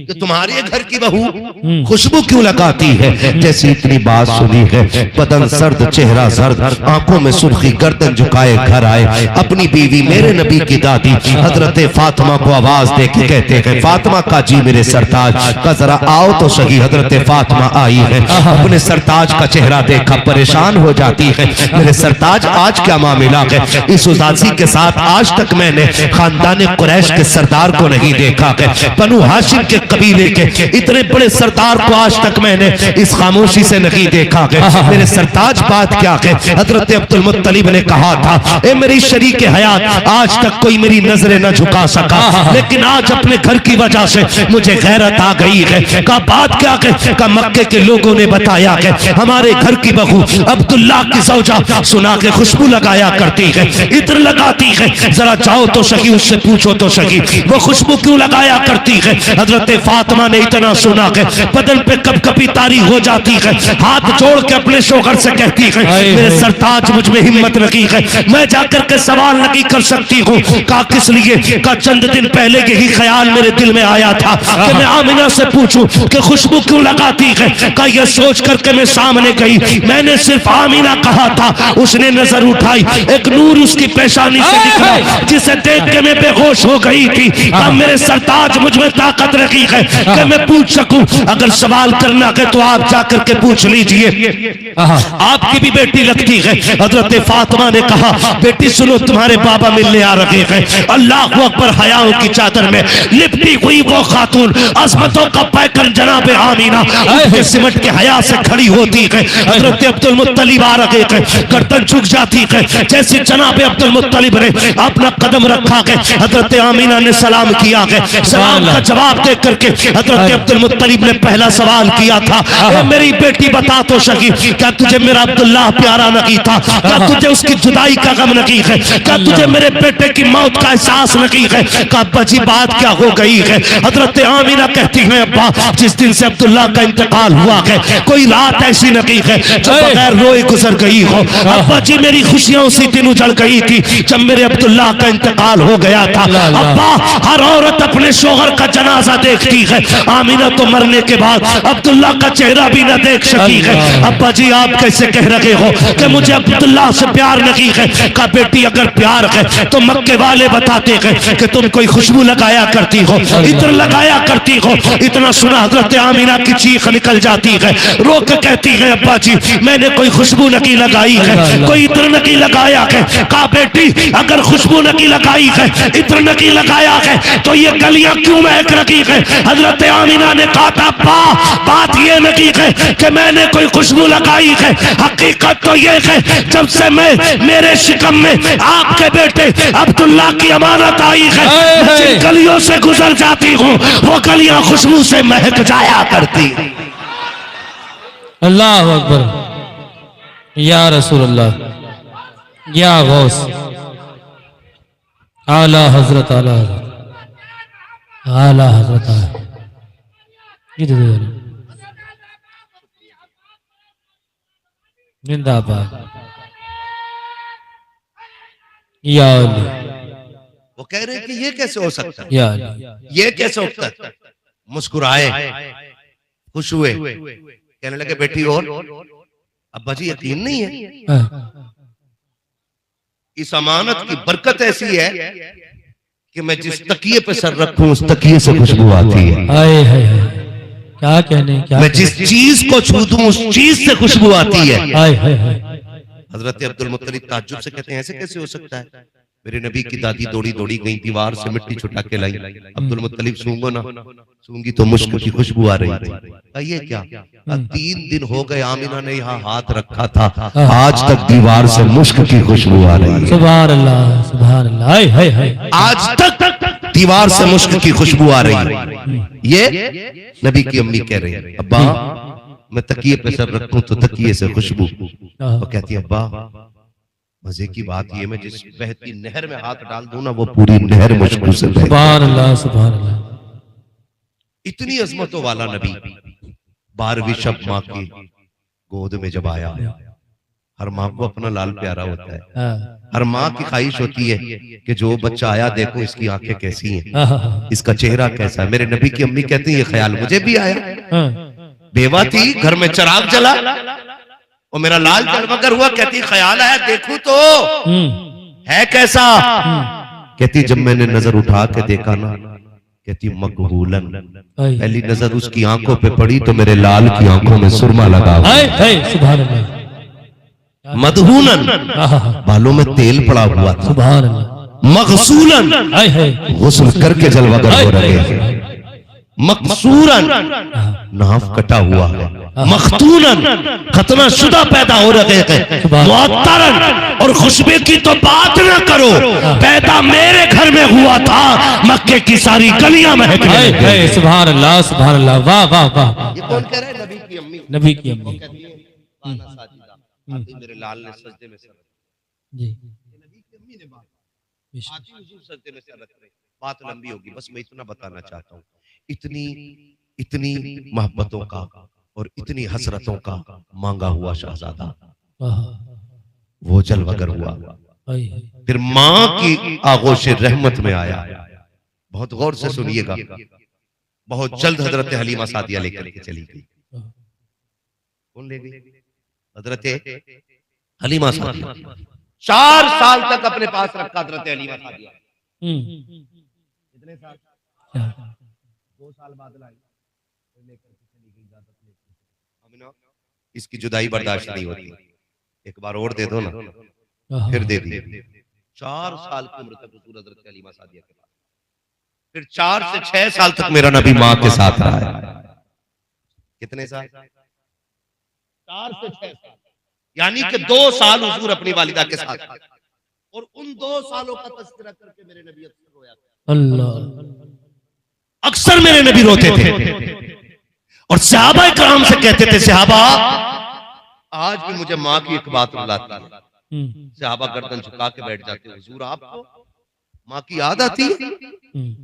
कि तुम्हारे घर की बहू खुशबू क्यों लगाती है। जैसी इतनी बात सुनी है, बदन सर्द, चेहरा सर्द, आंखों में सुर्खी, गर्दन झुकाए घर आए। अपनी बीवी मेरे नबी की दादी हजरत फातिमा को आवाज दे के कहते हैं, फातिमा का जी मेरे सरताज का जरा आओ तो सही। हजरत फातिमा आई है, अपने सरताज का चेहरा देखा, परेशान हो जाती है। मेरे सरताज आज क्या मामला है। इस उदासी के साथ आज तक मैंने खानदान कुरैश के सरदार को नहीं देखा है, बनु हाशिम के कबीले के इतने बड़े सरदार को आज तक मैंने इस खामोशी से नहीं देखा है। मेरे सरताज बात क्या है। हजरत अब्दुल मुत्तलिब ने कहा था, ए मेरी शरीक हयात, आज तक कोई मेरी नजरें न झुका सका, लेकिन आज अपने घर की वजह से मुझे गैरत आ गई है। का बात क्या है। का मक्के के लोगों ने बताया है, हमारे घर की बहू अब्दुल्ला की सौजा सुना के खुशबू लगाया करती है, इत्र लगाती है, जरा जाओ तो सही उससे पूछो तो सही वो खुशबू क्यों लगाया करती है। हजरत फातिमा ने इतना सुना है, बदन पे कपकपी तारी हो जाती है, हाथ जोड़ के अपने शोहर से कहती है, मेरे सरताज मुझ में हिम्मत नहीं है, मैं जाकर के सवाल नहीं कर सकती हूँ। का किस लिए। का चंद दिन पहले यही ख्याल मेरे दिल में आया था कि मैं आमिना से पूछूं कि खुशबू क्यों लगाती है। का ये सोच करके मैं सामने गई, मैंने सिर्फ आमिना कहा था, उसने नजर उठाई, एक नूर उसकी पेशानी से निकला जिसे देख के मैं बेहोश हो गई थी। अब मेरे सरताज मुझ में ताकत रखी है कि मैं पूछ सकूं। अगर सवाल करना है तो आप जाकर के पूछ लीजिए, आपकी भी बेटी लगती है। हजरत फातिमा ने कहा, बेटी सुनो, तुम्हारे बाबा मिलने आ रहे हैं। अल्लाह अकबर। हयाओं की चादर में लिपटी हुई वो खातून, अजमतों का पैकर जनाब आमीना सिमट के हया से खड़ी होती है। हजरत अब्दुल मुत्तलिब आ रहे हैं, गर्दन झुक जाती है। जैसे जनाब अब्दुल मुत्तलिब ने अपना कदम रखा है, हजरत आमीना ने सलाम किया है। सलाम का जवाब दे करके हजरत अब्दुल मुत्तलिब ने पहला सवाल किया था, मेरी बेटी बता तो सकी, क्या तुझे मेरा अब्दुल्लाह प्यारा नहीं था। क्या तुझे उसकी जुदाई का गम नहीं है। क्या तुझे मेरे बेटे की मौत का एहसास नहीं है। का बची बात क्या हो गई है। हजरत आमीना कहती है, अब्बा जिस दिन से अब्दुल्लाह का इंतकाल हुआ है कोई रात ऐसी नहीं है जो बगैर रोए गुजर गई हो। अब्बा जी मेरी खुशियां उसी दिन उजड़ गई थी जब मेरे अब्दुल्लाह का इंतकाल हो गया था। अब्बा हर औरत अपने शोहर का जनाजा देखती है, आमीना तो मरने के बाद अब्दुल्लाह का चेहरा भी न देख सकी है। अब्बा जी आप कैसे कह रहे हो कि मुझे अब्दुल्लाह से प्यार नहीं है। का बेटी अगर प्यार है तो मक्के वाले बताते हैं कि तुम कोई खुशबू लगाया करती हो, इत्र लगाया करती हो। इतना सुना हजरत आमीना की चीख निकल जाती है, रो के कहती है, अब्बा जी मैंने कोई खुशबू नहीं लगाई है, कोई इत्र नहीं लगाया है। का बेटी अगर खुशबू नहीं लगाई है, इत्र नहीं लगाया है, तो ये गलियां क्यों महक रही है। हजरत आमीना ने कहा था, बात ये नहीं है कि मैंने कोई खुशबू लगाई है, हकीकत तो ये है जब से मैं मेरे शिकम में आपके बेटे अब्दुल्ला की अमानत आई है, जिन गलियों से गुजर जाती हूँ वो गलियां खुशबू से महक जाया करती। अल्लाह अकबर। या रसूल अल्लाह, या गौस, आला हजरत, आला हजरत, आला हजरत। जिंदाबाद। या अली। वो कह रहे हैं कि ये कैसे हो सकता है, या अली। ये कैसे होता है। मुस्कुराए, खुश हुए, कहने लगे बेटी और अब्बा जी यकीन नहीं है, इस अमानत की बरकत ऐसी है कि मैं जिस तकिए पे सर रखूं उस तकिए से खुशबू आती है। हाय हाय हाय, क्या कहने, क्या मैं जिस चीज को छू दूं उस चीज से खुशबू आती है। हाय हाय हाय। हजरत अब्दुल मुत्तलिब ताज्जुब से कहते हैं, ऐसे कैसे हो सकता है। मेरे नबी की दादी दौड़ी दौड़ी गई, दीवार से मिट्टी छुटा के लाई। अब्दुल मुत्तलिब सूंघो ना, सूंघी तो मुश्क की खुशबू आ रही थी। ये क्या, 3 दिन हो गए आमिना ने यहाँ हाथ रखा था, आज तक दीवार से मुश्क की खुशबू आ रही है। सुभान अल्लाह, सुभान अल्लाह। हाय हाय हाय। आज तक दीवार से मुश्क की खुशबू आ रही है। ये नबी की अम्मी कह रही है, अब्बा मैं तकिए पे सर रखूं तो तकिए से खुशबू। वो कहती है, अब्बा मजे की बात ये, मैं जिस बहती नहर में हाथ डाल दूं ना वो पूरी नहर मुश्क से बहती। सुभान अल्लाह, सुभान अल्लाह। इतनी अजमतों वाला नबी 12वीं शब माँ की गोद में जब आया, हर माँ को अपना लाल प्यारा होता है, हाँ, हर माँ की ख्वाहिश होती है कि जो बच्चा आया देखो इसकी आंखें कैसी हैं, हाँ, इसका चेहरा कैसा है। मेरे नबी की अम्मी कहती है ये ख्याल मुझे भी आया। हाँ, बेवा थी, घर में चिराग जला और मेरा लाल जलमगर हुआ, कहती ख्याल आया देखूं तो है कैसा। कहती जब मैंने नजर उठा के देखा ना, कहती मकबूलन, पहली नजर उसकी आंखों पे पड़ी तो मेरे लाल की आंखों में सुरमा लगा हुआ, सुभान अल्लाह, मदहूनन, बालों में तेल पड़ा हुआ था, सुभान अल्लाह, मगसूलन, गुस्ल करके जलवागर हो रहे हैं, मकसूरन, नाफ कटा हुआ है, मखतूनन, खतना शुदा पैदा हो रहे हैं, मुअत्तरन, और खुशबू की तो बात ना करो, पैदा मेरे घर में हुआ था, मक्के की सारी गलियां महकने लगी। सुभान अल्लाह, सुभान अल्लाह, वाह वाह वाह। ये कौन कह रहा है? नबी की अम्मी। नबी की अम्मी कहती है आना साजिदा, आती मेरे लाल ने सजदे में सर रख जी, नबी की अम्मी ने बात आती हुजूर सजदे में सर रख रहे। बात लंबी होगी, बस मैं इतना बताना चाहता हूँ, इतनी इतनी मोहब्बतों का और इतनी हसरतों का मांगा हुआ शहजादा वो जलवगर हुआ, फिर माँ की आगोश रहमत में आया। बहुत गौर से सुनिएगा, बहुत जल्द हजरत हलीमा सादिया लेकर के चली गई। कौन ले गई? हजरत हलीमा सादिया। 4 साल तक अपने पास रखा हजरत हलीमा सादिया। कितने साल? 2 साल बाद लाई, लेकर के चली गई इजाजत लेकर। अमीना, इसकी जुदाई बर्दाश्त नहीं होती, एक बार और दे दो ना, फिर दे दी। 4 साल की उम्र तक हुजूर हजरत हलीमा सादिया के पास, फिर 4 से 6 साल तक मेरा नबी माँ के साथ रहा है। कितने साल? 4 से 6 साल, यानी कि 2 साल हुजूर अपनी वालिदा के साथ, और उन 2 सालों का तज़किरा करके मेरे नबी अक्सर रोया करते। अल्लाह, अक्सर मेरे नबी रोते थे और सहाबा इकराम से कहते थे, सहाबा आज भी मुझे माँ की एक बात रुलाती है। सहाबा गर्दन झुका के बैठ जाते, हुजूर आपको माँ की याद आती है?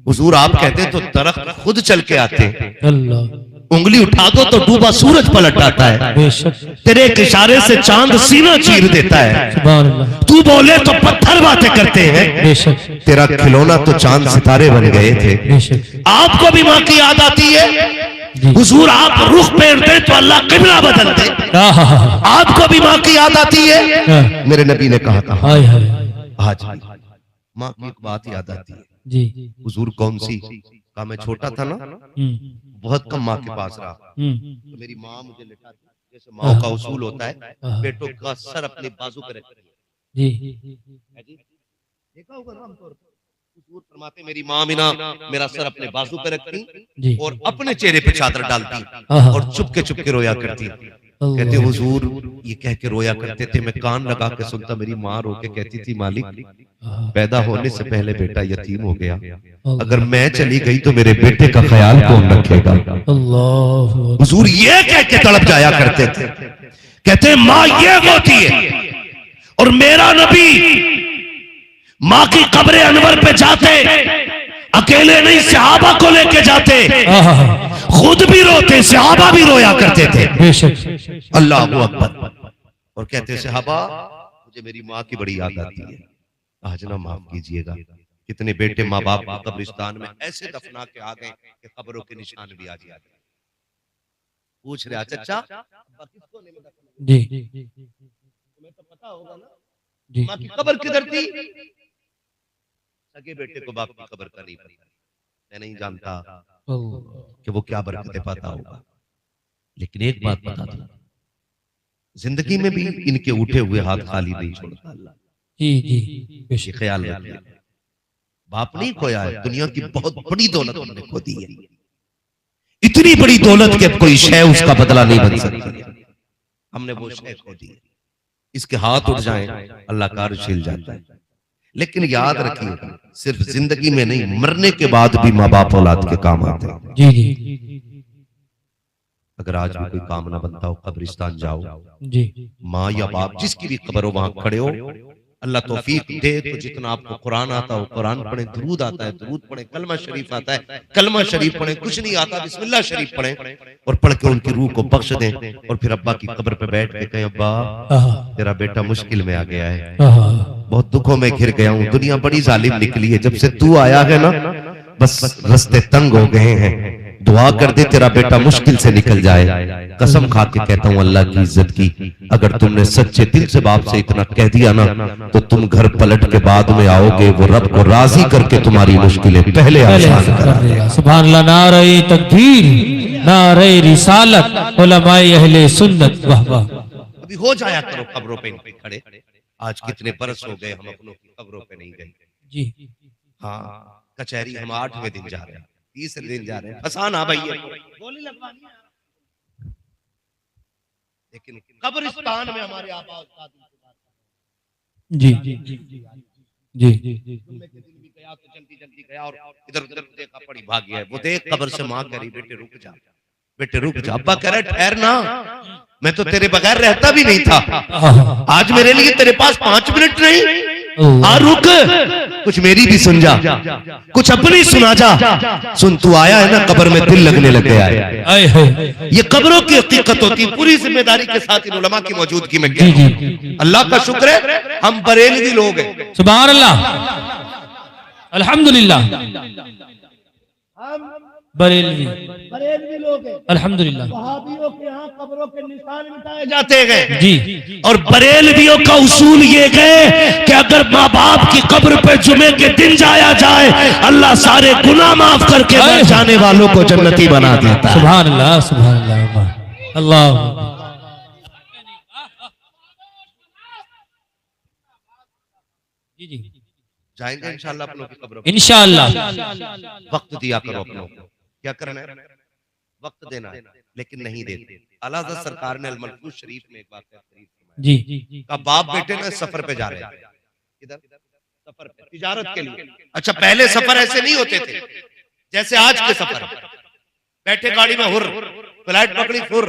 हुजूर आप कहते तो दरख्त खुद चल के आते, अल्लाह, उंगली उठा दो तो डूबा सूरज पलट आता है, बेशक, तेरे एक इशारे से चांद सीना चीर देता है, सुभान अल्लाह, तू बोले तो पत्थर बातें करते हैं, बेशक, तेरा खिलौना तो चांद सितारे बन गए थे। बेशक, आपको भी माँ की याद आती है? जी, हुजूर आप रुख फेर दे तो अल्लाह किबला बदल दे। आपको भी माँ की याद आती है? मेरे नबी ने कहा था हाय हाय, आज माँ की एक बात याद आती है। जी, हुजूर कौन सी? कहा मैं छोटा था ना, बहुत कम माँ के पास रहा, तो मेरी माँ मुझे लिटाती, जैसे माँ का उसूल होता है, बेटों का सर अपने बाजू पे रखती है। जी, देखा होगा ना आमतौर पर, हुजूर फरमाते मेरी माँ बिना मेरा सर अपने बाजू पे रखती जी, और अपने चेहरे पे चादर डालती और चुपके रोया करती। कहते हुजूर ये कह के रोया करते थे, मैं कान लगा के सुनता, मेरी माँ रो के कहती थी, मालिक पैदा होने से पहले बेटा यतीम हो गया, अगर मैं चली गई तो मेरे बेटे का ख्याल कौन रखेगा? अल्लाह, हुजूर ये कह के तड़प जाया करते थे, कहते माँ ये होती है। और मेरा नबी माँ की कब्र अनवर पे जाते, अकेले नहीं सहाबा को लेके जाते, खुद भी रोते, सहाबा भी रोया करते थे। बेशक, अल्लाह अकबर। और कहते सहाबा मुझे मेरी माँ की बड़ी याद आती है, आज ना माफ कीजिएगा, कितने बेटे माँ बाप कब्रिस्तान में ऐसे दफना के आ गए कि कब्रों के निशान भी आज याद है। पूछ रहे चचा जी, तुम्हें तो पता होगा ना जी, माँ की कब्र किधर थी? सगे बेटे को बाप की कब्र का नहीं पता, मैं नहीं जानता कि वो क्या बरकतें पाता होगा, लेकिन एक बात बता दूं, जिंदगी में भी इनके उठे हुए हाथ खाली नहीं छोड़ता अल्लाह। जी, जी, ये बेशक, ख्याल रखिए, बाप नहीं खोया है, दुनिया की बहुत बड़ी दौलत हमने खो दी है, इतनी बड़ी दौलत कि अब कोई शय उसका बदला नहीं बन सकती, हमने वो शय खो दी है। इसके हाथ उठ जाएं अल्लाह का अर्श हिल जाता है। लेकिन याद रखिए, सिर्फ जिंदगी में नहीं, मरने के बाद भी माँ बाप औलाद के काम आते हैं। जी, जी, अगर आज भी कोई काम ना बनता हो, कब्रिस्तान जाओ, जी, माँ या बाप जिसकी भी कब्र हो वहां खड़े हो, अल्लाह तौफीक दे तो जितना आपको कुरान आता हो कुरान पढ़े, दुरूद आता है दुरूद पढ़े, कलमा शरीफ आता है कलमा शरीफ पढ़े, कुछ नहीं आता बिस्मिल्लाह शरीफ पढ़े और पढ़ के उनकी रूह को बख्श दें और फिर अब्बा की कब्र पे बैठ के कहें अब्बा तेरा बेटा मुश्किल में आ गया है, बहुत दुखों में घिर गया हूँ, दुनिया बड़ी जालिम निकली है, जब से तू आया है ना बस रास्ते तंग हो गए हैं, दुआ कर दे तेरा बेटा मुश्किल से निकल जाए। कसम खा के कहता हूं अल्लाह की इज्जत की, अगर तुमने सच्चे दिल से बाप से इतना कह दिया ना तो तुम घर पलट के बाद में आओगे, वो रब को राजी करके तुम्हारी मुश्किलें पहले आसान कर देगा। सुभान अल्लाह, नारे तकबीर, नारे रिसालत, उलमाए अहले सुन्नत, वाह वाह। अभी हो जाया करो कब्रों पे इनके खड़े, आज कितने बरस हो गए हम अपनों की कब्रों पे नहीं गए जी। हाँ कचहरी हम 8वें दिन जा रहे हैं, 30 दिन जा रहे हैं, फसाना भाई गोली लगवानी है, लेकिन कब्रिस्तान में हमारे आबा जी जी जी गया तो जल्दी जल्दी गया और इधर उधर देखा पड़ी भाग गया, वो देख कब्र से मां कह रही बेटे रुक जा, बेटे रुक जा, अब्बा कह रहा ठहर ना, मैं तो तेरे बगैर रहता भी नहीं था, आज मेरे लिए तेरे पास 5 मिनट नहीं, आ रुक, कुछ मेरी भी सुन जा, कुछ अपनी सुना जा, सुन तू आया है ना कब्र में दिल लगने लग गया है, ये कब्रों की हकीकत होती है, पूरी जिम्मेदारी के साथ इन उलमा की मौजूदगी में क्या अल्लाह का शुक्र है हम बरेलवी लोग हैं, सुभान अल्लाह, अल्हम्दुलिल्लाह, बरेलवी लोग हैं अल्हम्दुलिल्लाह, वहाबियों के यहाँ कब्रों के निशान मिटाए जाते हैं जी, और बरेलवियों का उसूल ये है कि अगर माँ बाप की कब्र पे जुमे के दिन जाया जाए अल्लाह सारे गुनाह माफ करके मर जाने वालों को जन्नती बना देता है। सुभान अल्लाह, सुभान अल्लाह, अल्लाह जी जी जाएंगे इंशाअल्लाह अपनों की कब्रों, इंशाअल्लाह, वक्त दिया करो अपनों को, क्या करना है वक्त देना है, लेकिन नहीं देते। आला हज़रत सरकार ने अल-मलफूज शरीफ में एक वाक़या शरीफ जी का बाप बेटे ना सफर पे जा रहे हैं, इधर सफर पे तिजारत के लिए, अच्छा पहले सफर ऐसे नहीं होते थे जैसे आज के सफर, बैठे गाड़ी में हुर, फ्लाइट पकड़ी हुर,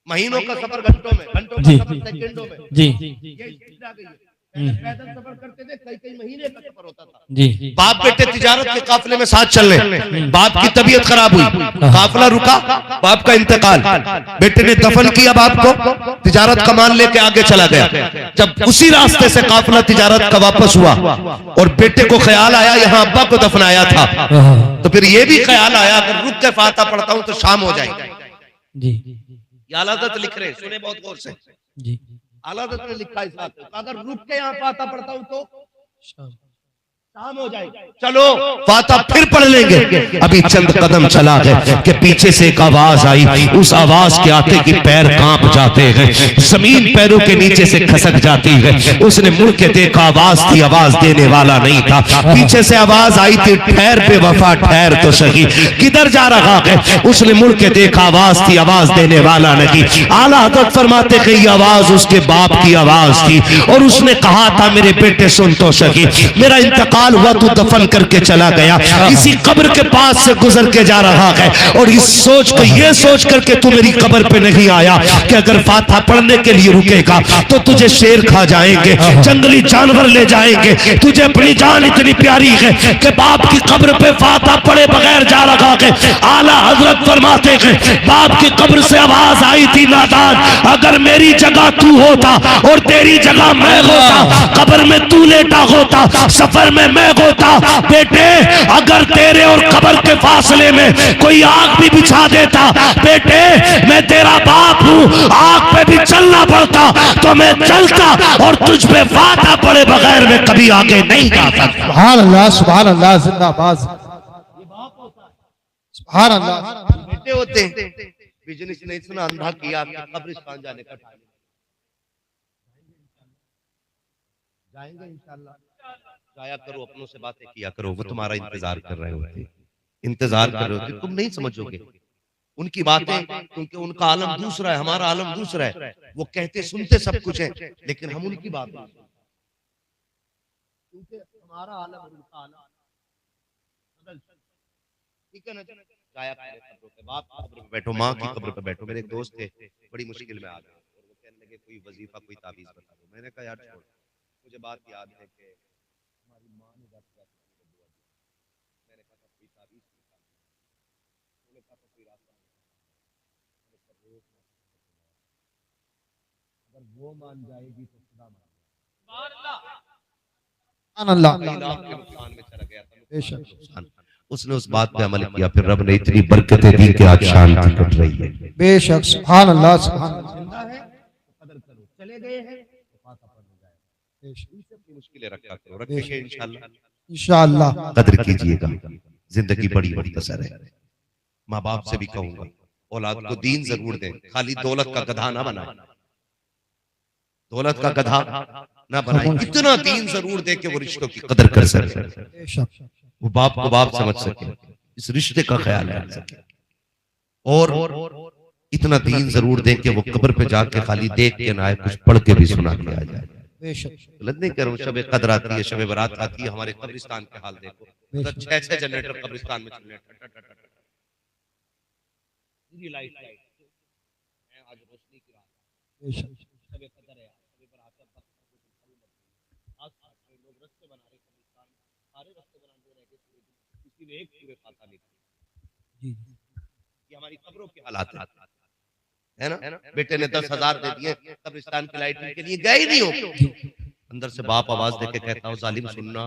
महीनों का सफर घंटों में, घंटों का सफर सेकंडों में, जी ये स्थिति आ गई है। पहले पैदल सफर करते थे, कई कई महीने का सफर होता था, जी, बाप बेटे तिजारत के काफिले में साथ चल रहे, बाप की तबीयत खराब हुई, काफिला रुका, बाप का इंतकाल, बेटे ने दफन किया बाप को, तिजारत का माल लेके आगे चला गया, जब उसी रास्ते से काफिला तिजारत का वापस हुआ और बेटे को ख्याल आया यहाँ अब्बा को दफनाया था, तो फिर ये भी ख्याल आया अगर रुक के फाता पढ़ता हूँ तो शाम हो जाएगी जी, ये आला हज़रत लिख रहे, सुने बहुत गौर से, जी, आला हज़रत ने लिखा इस बात को, अगर रुक के यहाँ फाता पढ़ता हूँ तो शाम हो जाएगी, चलो फाता फिर पढ़ लेंगे। अभी चंद कदम चला गए कि पीछे से एक आवाज आई, उस आवाज के आते कि पैर कांप जाते हैं, जमीन पैरों के नीचे से खसक जाती है, उसने मुड़ के देखा, आवाज थी, आवाज देने वाला नहीं था, पीछे से आवाज आई थी, ठहर पे वफा ठहर तो सही, किधर जा रहा है, उसने मुड़ के देखा, आवाज थी, आवाज देने वाला नहीं। आला हज़रत फरमाते कि ये आवाज उसके बाप की आवाज थी और उसने कहा था मेरे बेटे सुन तो सही, मेरा इंतकाल हुआ तू दफन करके चला गया, इसी कब्र के पास से गुजर के जा रहा है और इस सोच को ये सोच करके तू मेरी कब्र पे नहीं आया कि अगर फातिहा पढ़ने के लिए रुकेगा तो तुझे शेर खा जाएंगे, जंगली जानवर ले जाएंगे, तुझे अपनी जान इतनी प्यारी है कि बाप की कब्र पे फातिहा पढ़े बगैर जा रहा है। आला हजरत फरमाते हैं बाप की कब्र से आवाज आई थी, नादान अगर मेरी जगह तू होता और तेरी जगह मैं होता, कब्र में तू लेटा होता, सफर में मैं होता, बेटे अगर तेरे और कब्र के फासले में कोई आग भी बिछा देता, बेटे मैं तेरा बाप हूँ, आग पे भी चलना पड़ता तो मैं चलता और तुझ पे फातिहा पढ़े बगैर मैं कभी आगे नहीं जाता। सुभान अल्लाह, सुभान अल्लाह, जिंदाबाद, सुभान अल्लाह। बेटे होते हैं, बिजनेस ने इतना अंधा किया कि कब्रिस्तान जाने का टाइम, जाएंगे इंशाल्लाह, जाया करो, अपनों से बातें किया करो, वो तुम्हारा इंतजार कर रहे होते, इंतजार कर रहे होते, तुम नहीं समझोगे उनकी बातें, क्योंकि उनका आलम दूसरा है, हमारा आलम दूसरा है, वो कहते सुनते सब कुछ है लेकिन हम उनकी बात, क्योंकि हमारा आलम और उनका आलम, ठीक है ना, जाया करो कब्रों पे, बाप की कब्र पे बैठो, माँ की कब्र पे बैठो। मेरे एक दोस्त थे बड़ी मुश्किल में आ गए और वो कहने लगे कोई वजीफा कोई ताबीज बता दो, मैंने कहा यार छोड़, मुझे बात याद है कि हमारी माँ ने जब क्या दुआ दी, मैंने कहा कोई तारीफ नहीं करनी, मैंने कहा कोई रास्ता नहीं, मैंने कहा रोज अगर वो मान जाएगी तो खुदा मान जाएगा। अल्लाह के नुकसान में चला गया था, बेशक उसने उस बात पे अमल किया, फिर रब ने इतनी बरकतें दी कि आज शांति कट रही है। बेशक सुभान अल्लाह सुभान अल्लाह। जिंदा है तो कदर करो, चले गए हैं तो फाका पड़ जाएगा। बेशक इनसे अपनी मुश्किलें रखा करो, रखेंगे इंशाल्लाह। इंशाअल्लाह कदर कीजिएगा, जिंदगी बड़ी मुख्तसर है। माँ बाप से भी कहूंगा औलाद को दीन जरूर दें, खाली दौलत का गधा ना बनाए, दौलत का गधा ना बनाए, इतना दीन जरूर दे कि वो रिश्तों की कदर कर सके, बेशक वो बाप को बाप समझ सके, इस रिश्ते का ख्याल रख सके, और इतना दीन जरूर दे कि वो कब्र पे जाके खाली देख के ना आए, कुछ पढ़ के भी सुना के आ जाए। बेशक गलत नहीं करूं, शब कदर आती है, शब बारात आती है, हमारे कब्रिस्तान के हाल देखो, उधर 6-6 जनरेटर कब्रिस्तान में चल रहे हैं, लाइट लाइट मैं आज रोशनी की रात, बेशक शब कदर है, शब बारात है, आज लोग रास्ते बना रहे, कब्रिस्तान सारे रास्ते बना दे रहे, किसी ने एक पूरे खाता नहीं, जी ये हमारी कब्रों के हालात है ना। बेटे ने 10,000 दे दिए कब्रिस्तान की लाइटिंग के लिए, गए ही नहीं हो, अंदर से बाप आवाज देके कहता हूँ जालिम सुनना,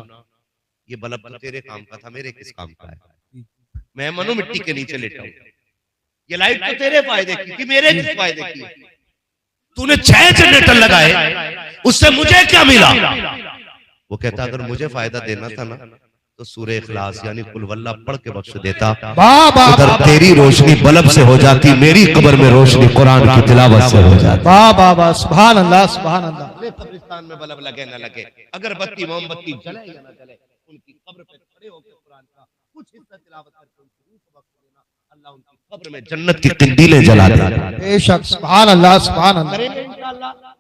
ये बल्ब तो तेरे काम का था, मेरे किस काम का है, मैं मनो मिट्टी के नीचे लेटा हूँ, ये लाइट तो तेरे फायदे की थी, मेरे किस फायदे की, तूने 6 जनरेटर लगाए, उससे मुझे क्या मिला। वो कहता अगर मुझे फायदा देना था ना तो सूरह इखलास यानी कुल वल्लाह पढ़ के बख्श देता, उधर तेरी रोशनी बल्ब से हो जाती, मेरी कब्र में रोशनी कुरान की तिलावत से हो जाती। वाह वाह वाह सुभान अल्लाह सुभान अल्लाह। कब्रिस्तान में बल्ब लगे न लगे, अगरबत्ती मोमबत्ती जले या न जले, उनकी कब्र पे खड़े होकर कुरान का कुछ हिस्सा तिलावत करके उनकी रूह को बख्श देना, अल्लाह उनकी कब्र में जन्नत की कंदीलें जला देगा। बेशक सुभान अल्लाह सुभान अल्लाह।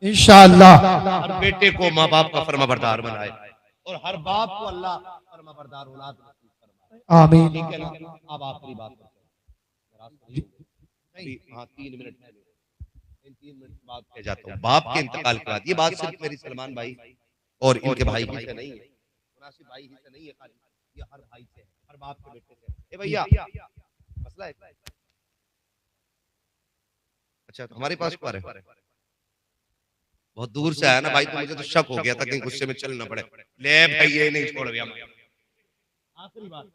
इंशाअल्लाह हर बेटे को माँ बाप का फर्माबरदार बनाए और हर बाप को अल्लाह फर्माबरदार औलाद नसीब फरमाए। आमीन। ठीक है ना। अब आखिरी बात करते हैं, हाँ 3 मिनट पहले, इन 3 मिनट बाद कह जाता हूँ, बाप के इंतकाल के बाद, ये बात सिर्फ मेरी सलमान भाई और इनके भाई ही से नहीं है, मुनासिब भाई ही से नहीं है, ये हर भाई से, हर बाप के बेटे से। ए भैया मसला है, अच्छा तो हमारे पास पर है, बहुत दूर से आया ना भाई, तो मुझे तो शक हो गया था कहीं गुस्से में चल ना पड़े, ले भाई ये नहीं छोड़ दिया। आखिरी बात,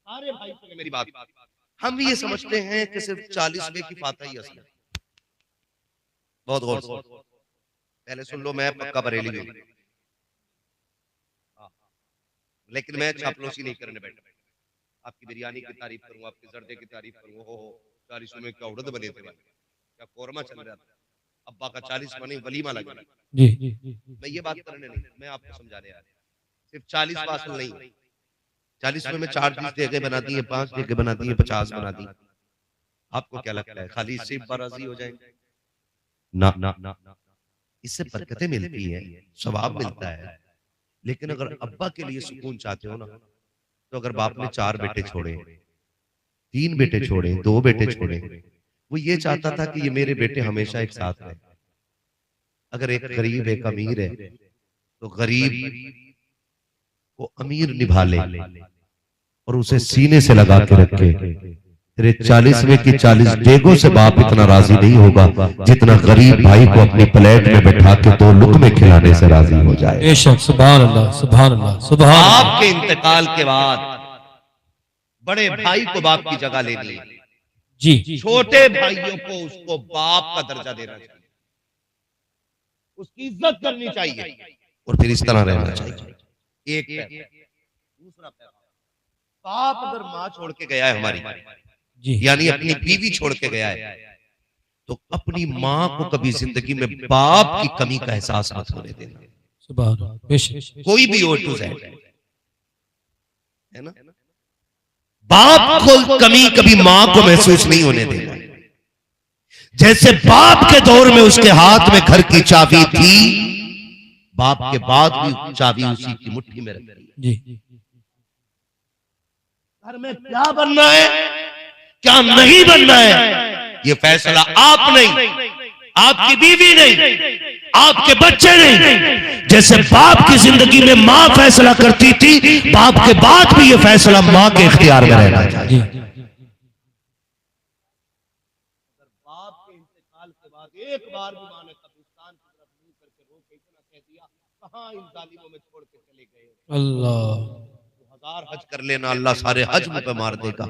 सारे भाई से मेरी बात, हम ये समझते हैं कि सिर्फ 40वें की फातह ही असली, बहुत गौर से पहले सुन लो, मैं पक्का बरेली हूं, लेकिन मैं चापलूसी नहीं करने बैठा, आपकी बिरयानी की तारीफ करूं, आपके जर्दे की तारीफ करूं, हो 40 में क्या उड़द बने थे, क्या कोरमा चल रहा था, अब्बा का 40 बने वलीमा लगा, जी मैं ये बात करने नहीं, मैं आपको समझाने आ रहा, सिर्फ 40 वासल नहीं, 40 में 4 चीज जगह बना दी है, 5 जगह बना दी है, 50 बना दी, आपको क्या लगता है खाली इससे बाराजी हो जाएंगे? ना ना ना, इससे बरकतें मिलती है, सवाब मिलता है, लेकिन अगर अब्बा के लिए सुकून चाहते हो ना, तो अगर बाप ने 4 बेटे छोड़े, 3 बेटे छोड़े, 2 बेटे छोड़े, वो ये चाहता था कि ये मेरे बेटे हमेशा एक साथ रहे। अगर एक गरीब एक अमीर है तो गरीब को अमीर निभा ले और उसे सीने से लगा के रखे, तेरे 40वें की 40 डेगों से बाप इतना राजी नहीं होगा जितना गरीब भाई को अपनी प्लेट में बैठा के 2 लुकमे खिलाने से राजी हो जाए। बेशक सुभान अल्लाह सुभान अल्लाह सुभान अल्लाह। बाप के इंतकाल के बाद बड़े भाई को बाप की जगह लेनी है, जी छोटे भाइयों को उसको बाप का दर्जा देना चाहिए, उसकी इज्जत करनी चाहिए और फिर इस तरह रहना चाहिए। एक दूसरा बाप अगर माँ छोड़ के गया है हमारी, जी यानी अपनी बीवी छोड़ के गया है, तो अपनी माँ को कभी जिंदगी में बाप की कमी का एहसास मत होने देना, सुभान अल्लाह। बेशक कोई भी हो टू जेड, है ना। बाप को कमी कभी माँ को महसूस नहीं होने देना। जैसे बाप के दौर में उसके हाथ में घर की चाबी थी, बाप के बाद भी चाबी उसी की मुट्ठी में रखी है। जी घर में क्या बनना है क्या नहीं बनना है, ये फैसला आप नहीं आपकी बीवी नहीं, आपके बच्चे नहीं। जैसे बाप की जिंदगी में मां फैसला करती थी, बाप के बाद भी यह फैसला मां के इख्तियार में रहना चाहिए। बाप के इंतकाल के बाद एक बार भी मां ने कब्रिस्तान की तरफ मुंह करके रोके इतना कह दिया, कहां इन जालिमों में छोड़ के चले गए। अल्लाह 1000 हज कर लेना, अल्लाह सारे हज मुंह पे मार देगा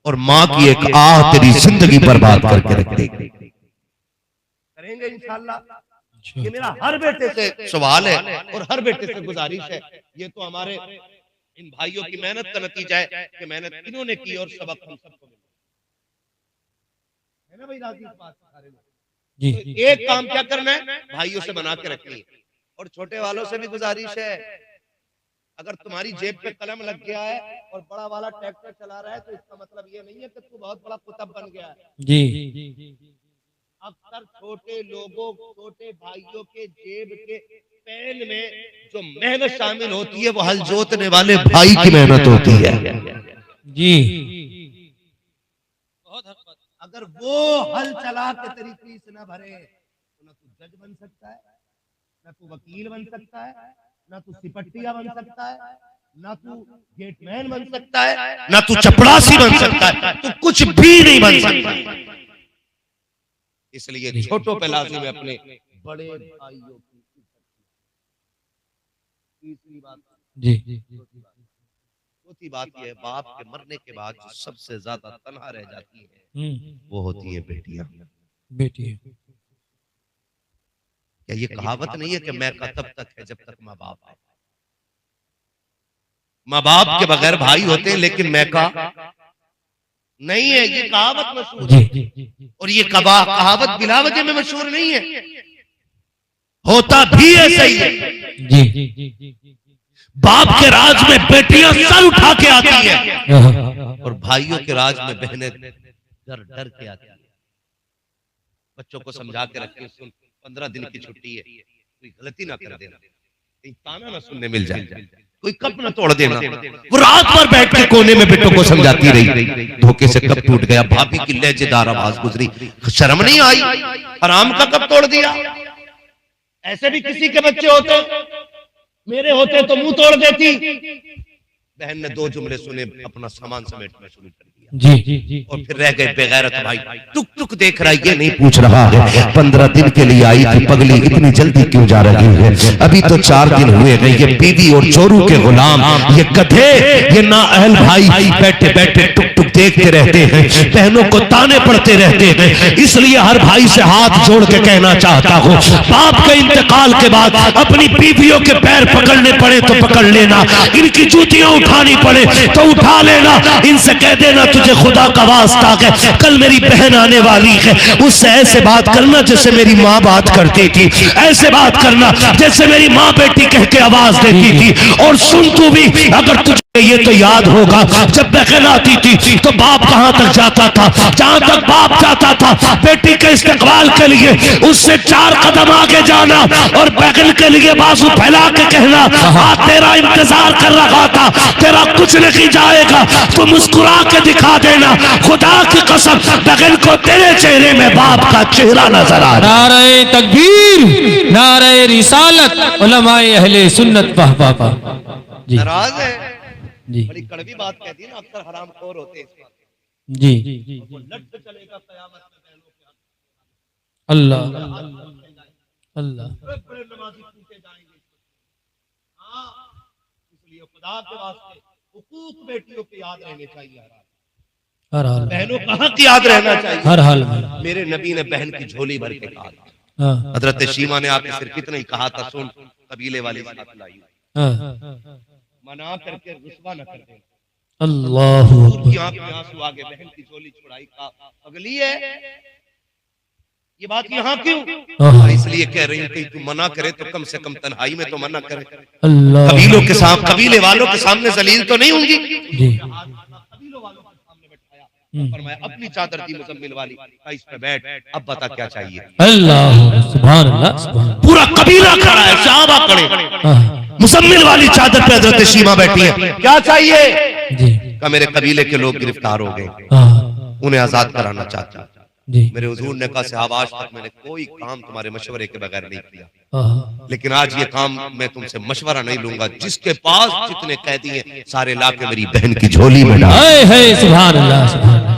और मां की एक आह तेरी जिंदगी बर्बाद करके रख देगी। करेंगे इंशाअल्लाह। ये मेरा हर बेटे से सवाल है और हर बेटे से गुजारिश है। ये तो हमारे इन भाइयों की मेहनत का नतीजा है कि मेहनत इन्होंने की और सबक हम सबको मिला, है ना भाई? राजी बात सारे लोग जी। तो एक काम क्या करना है, भाइयों से बना के रखनी है। और छोटे वालों से भी गुजारिश है, अगर तुम्हारी जेब पे कलम लग गया है और बड़ा वाला ट्रैक्टर चला रहा है तो इसका मतलब ये नहीं है कि तू बहुत बड़ा कुतुब बन गया है। जी। अक्सर छोटे लोगों, छोटे भाइयों के जेब के पेन में जो मेहनत शामिल होती है वो हल जोतने वाले भाई की मेहनत होती है। जी। अगर वो हल चला के तेरी फीस न भरे तो ना तू जज बन सकता है, ना तू वकील बन सकता है, ना तू सिपट्टिया बन सकता है, ना तू गेटमैन बन सकता है, ना तू चपड़ासी बन सकता है, तू कुछ भी नहीं बन सकता। इसलिए छोटों पे लाजिम है अपने बड़े भाइयों की। तीसरी बात, जी। चौथी बात यह है, बाप के मरने के बाद जो सबसे ज्यादा तन्हा रह जाती है वो होती है बेटियां। बेटी क्या ये कहावत नहीं है कि मैं का तब तक है जब तक माँ बाप है। माँ बाप के बगैर भाई होते हैं लेकिन मैं का नहीं है, ये कहावत मशहूर है। और ये कहावत बिला वजह में मशहूर नहीं है, होता भी ऐसा ही है। जी। बाप के राज में बेटियां सर उठा के आती हैं और भाइयों के राज में बहनें डर डर के आती हैं। बच्चों को समझा के रखें, सुन 15 दिन की छुट्टी है, कोई गलती ना कर देना, कहीं ताना ना सुनने मिल जाए, कोई कप ना तोड़ देना। वो रात भर बैठ के कोने में बेटों को समझाती रही, धोखे से कप टूट गया, भाभी की लहजेदार आवाज गुजरी, शर्म नहीं आई, हराम का कप तोड़ दिया। ऐसे भी किसी के बच्चे होते, मेरे होते तो मुंह तोड़ देती। बहन ने 2 जुमले सुने, अपना सामान समेटना शुरू कर दिया। जी। और फिर रह गए बेगैरत भाई। टुक टुक देख रहा है, ये नहीं पूछ रहा है 15 दिन के लिए आई थी पगली, इतनी जल्दी क्यों जा रही है? अभी तो 4 दिन हुए हैं। ये बीवी और चोरू के गुलाम, ये गधे, ये नाअहल भाई बैठे बैठे टुक टुक देखते रहते हैं, बहनों को ताने पड़ते रहते हैं। इसलिए हर भाई से हाथ जोड़ के कहना चाहता हूँ, बाप के इंतकाल के बाद अपनी बीवियों के पैर पकड़ने पड़े तो पकड़ लेना, इनकी जूतियां उठानी पड़े तो उठा लेना। इनसे कह देना तुझे खुदा का वास्ता है, कल मेरी बहन आने वाली है, उससे ऐसे बात करना जैसे मेरी माँ बात करती थी, ऐसे बात करना जैसे मेरी माँ बेटी कह के आवाज देती थी। और सुन तू भी, अगर तुझे ये तो याद होगा जब बहन आती थी तो बाप कहां तक जाता था? जहां तक बाप जाता था बेटी के इस्तकबाल के लिए उससे 4 कदम आगे जाना और बहन के लिए बाजू फैला के कहना, आज तेरा इंतजार कर रहा था, तेरा कुछ नहीं जाएगा, तू मुस्कुरा के दिखा देना। खुदा की कसम, बहन को तेरे चेहरे में बाप का चेहरा नजर आ रहा। नारे तकबीर, नारे रिसालत, उलमाए अहले सुन्नत। वाह वाह वाह। जी। नाराज है जी। बड़ी कड़वी बात कह दी ना, अक्सर हरामखोर होते हैं इस बात। जी। लट चलेगा क़यामत में बहनों के हाथ। अल्लाह अल्लाह। बड़े नमाजी टूटे जाएंगे। हाँ, इसलिए खुदा के वास्ते हुकूक बेटियों के याद रहने चाहिए, हर हाल, बहनों का हक याद रहना चाहिए हर हाल में। मेरे नबी ने बहन की झोली भर के कहा, हाँ, हजरत शीमा ने आपके सिर कितना ही कहा था, सुन कबीले वाली साथ लाई, हाँ। मना करके रुस्वा न कर देना। अल्लाह की आंख में आंसू आ गए, बहन की झोली छुड़ाई का अगली है। ये बात यहाँ क्यों? हाँ। इसलिए कह रही हूँ कि तू मना करे तो कम से कम तन्हाई में तो मना करे। अल्लाह। कबीलों के सामने, कबीले वालों के सामने जलील तो नहीं होंगी। जी। कबीलों वालों के सामने बैठाया, फरमाया अपनी चादर दी मुजम्मिल वाली, इस पे बैठ, अब बता क्या चाहिए। अल्लाह सुभान अल्लाह सुभान। पूरा कबीला खड़ा है, सहाबा खड़े, मुजम्मिल वाली चादर पे हजरत शीमा बैठी है, क्या चाहिए? जी। का मेरे कबीले के लोग गिरफ्तार हो गए, हाँ। उन्हें आजाद कराना चाहता। जी मेरे हुजूर ने कहा साहब आज तक मैंने कोई काम तुम्हारे मशवरे के बगैर नहीं किया, हाँ। लेकिन आज ये काम मैं तुमसे मशवरा नहीं लूंगा। जिसके पास जितने कैदी हैं सारे लाके मेरी बहन की झोली में डाल, हाय हाय सुभान अल्लाह सुभान अल्लाह।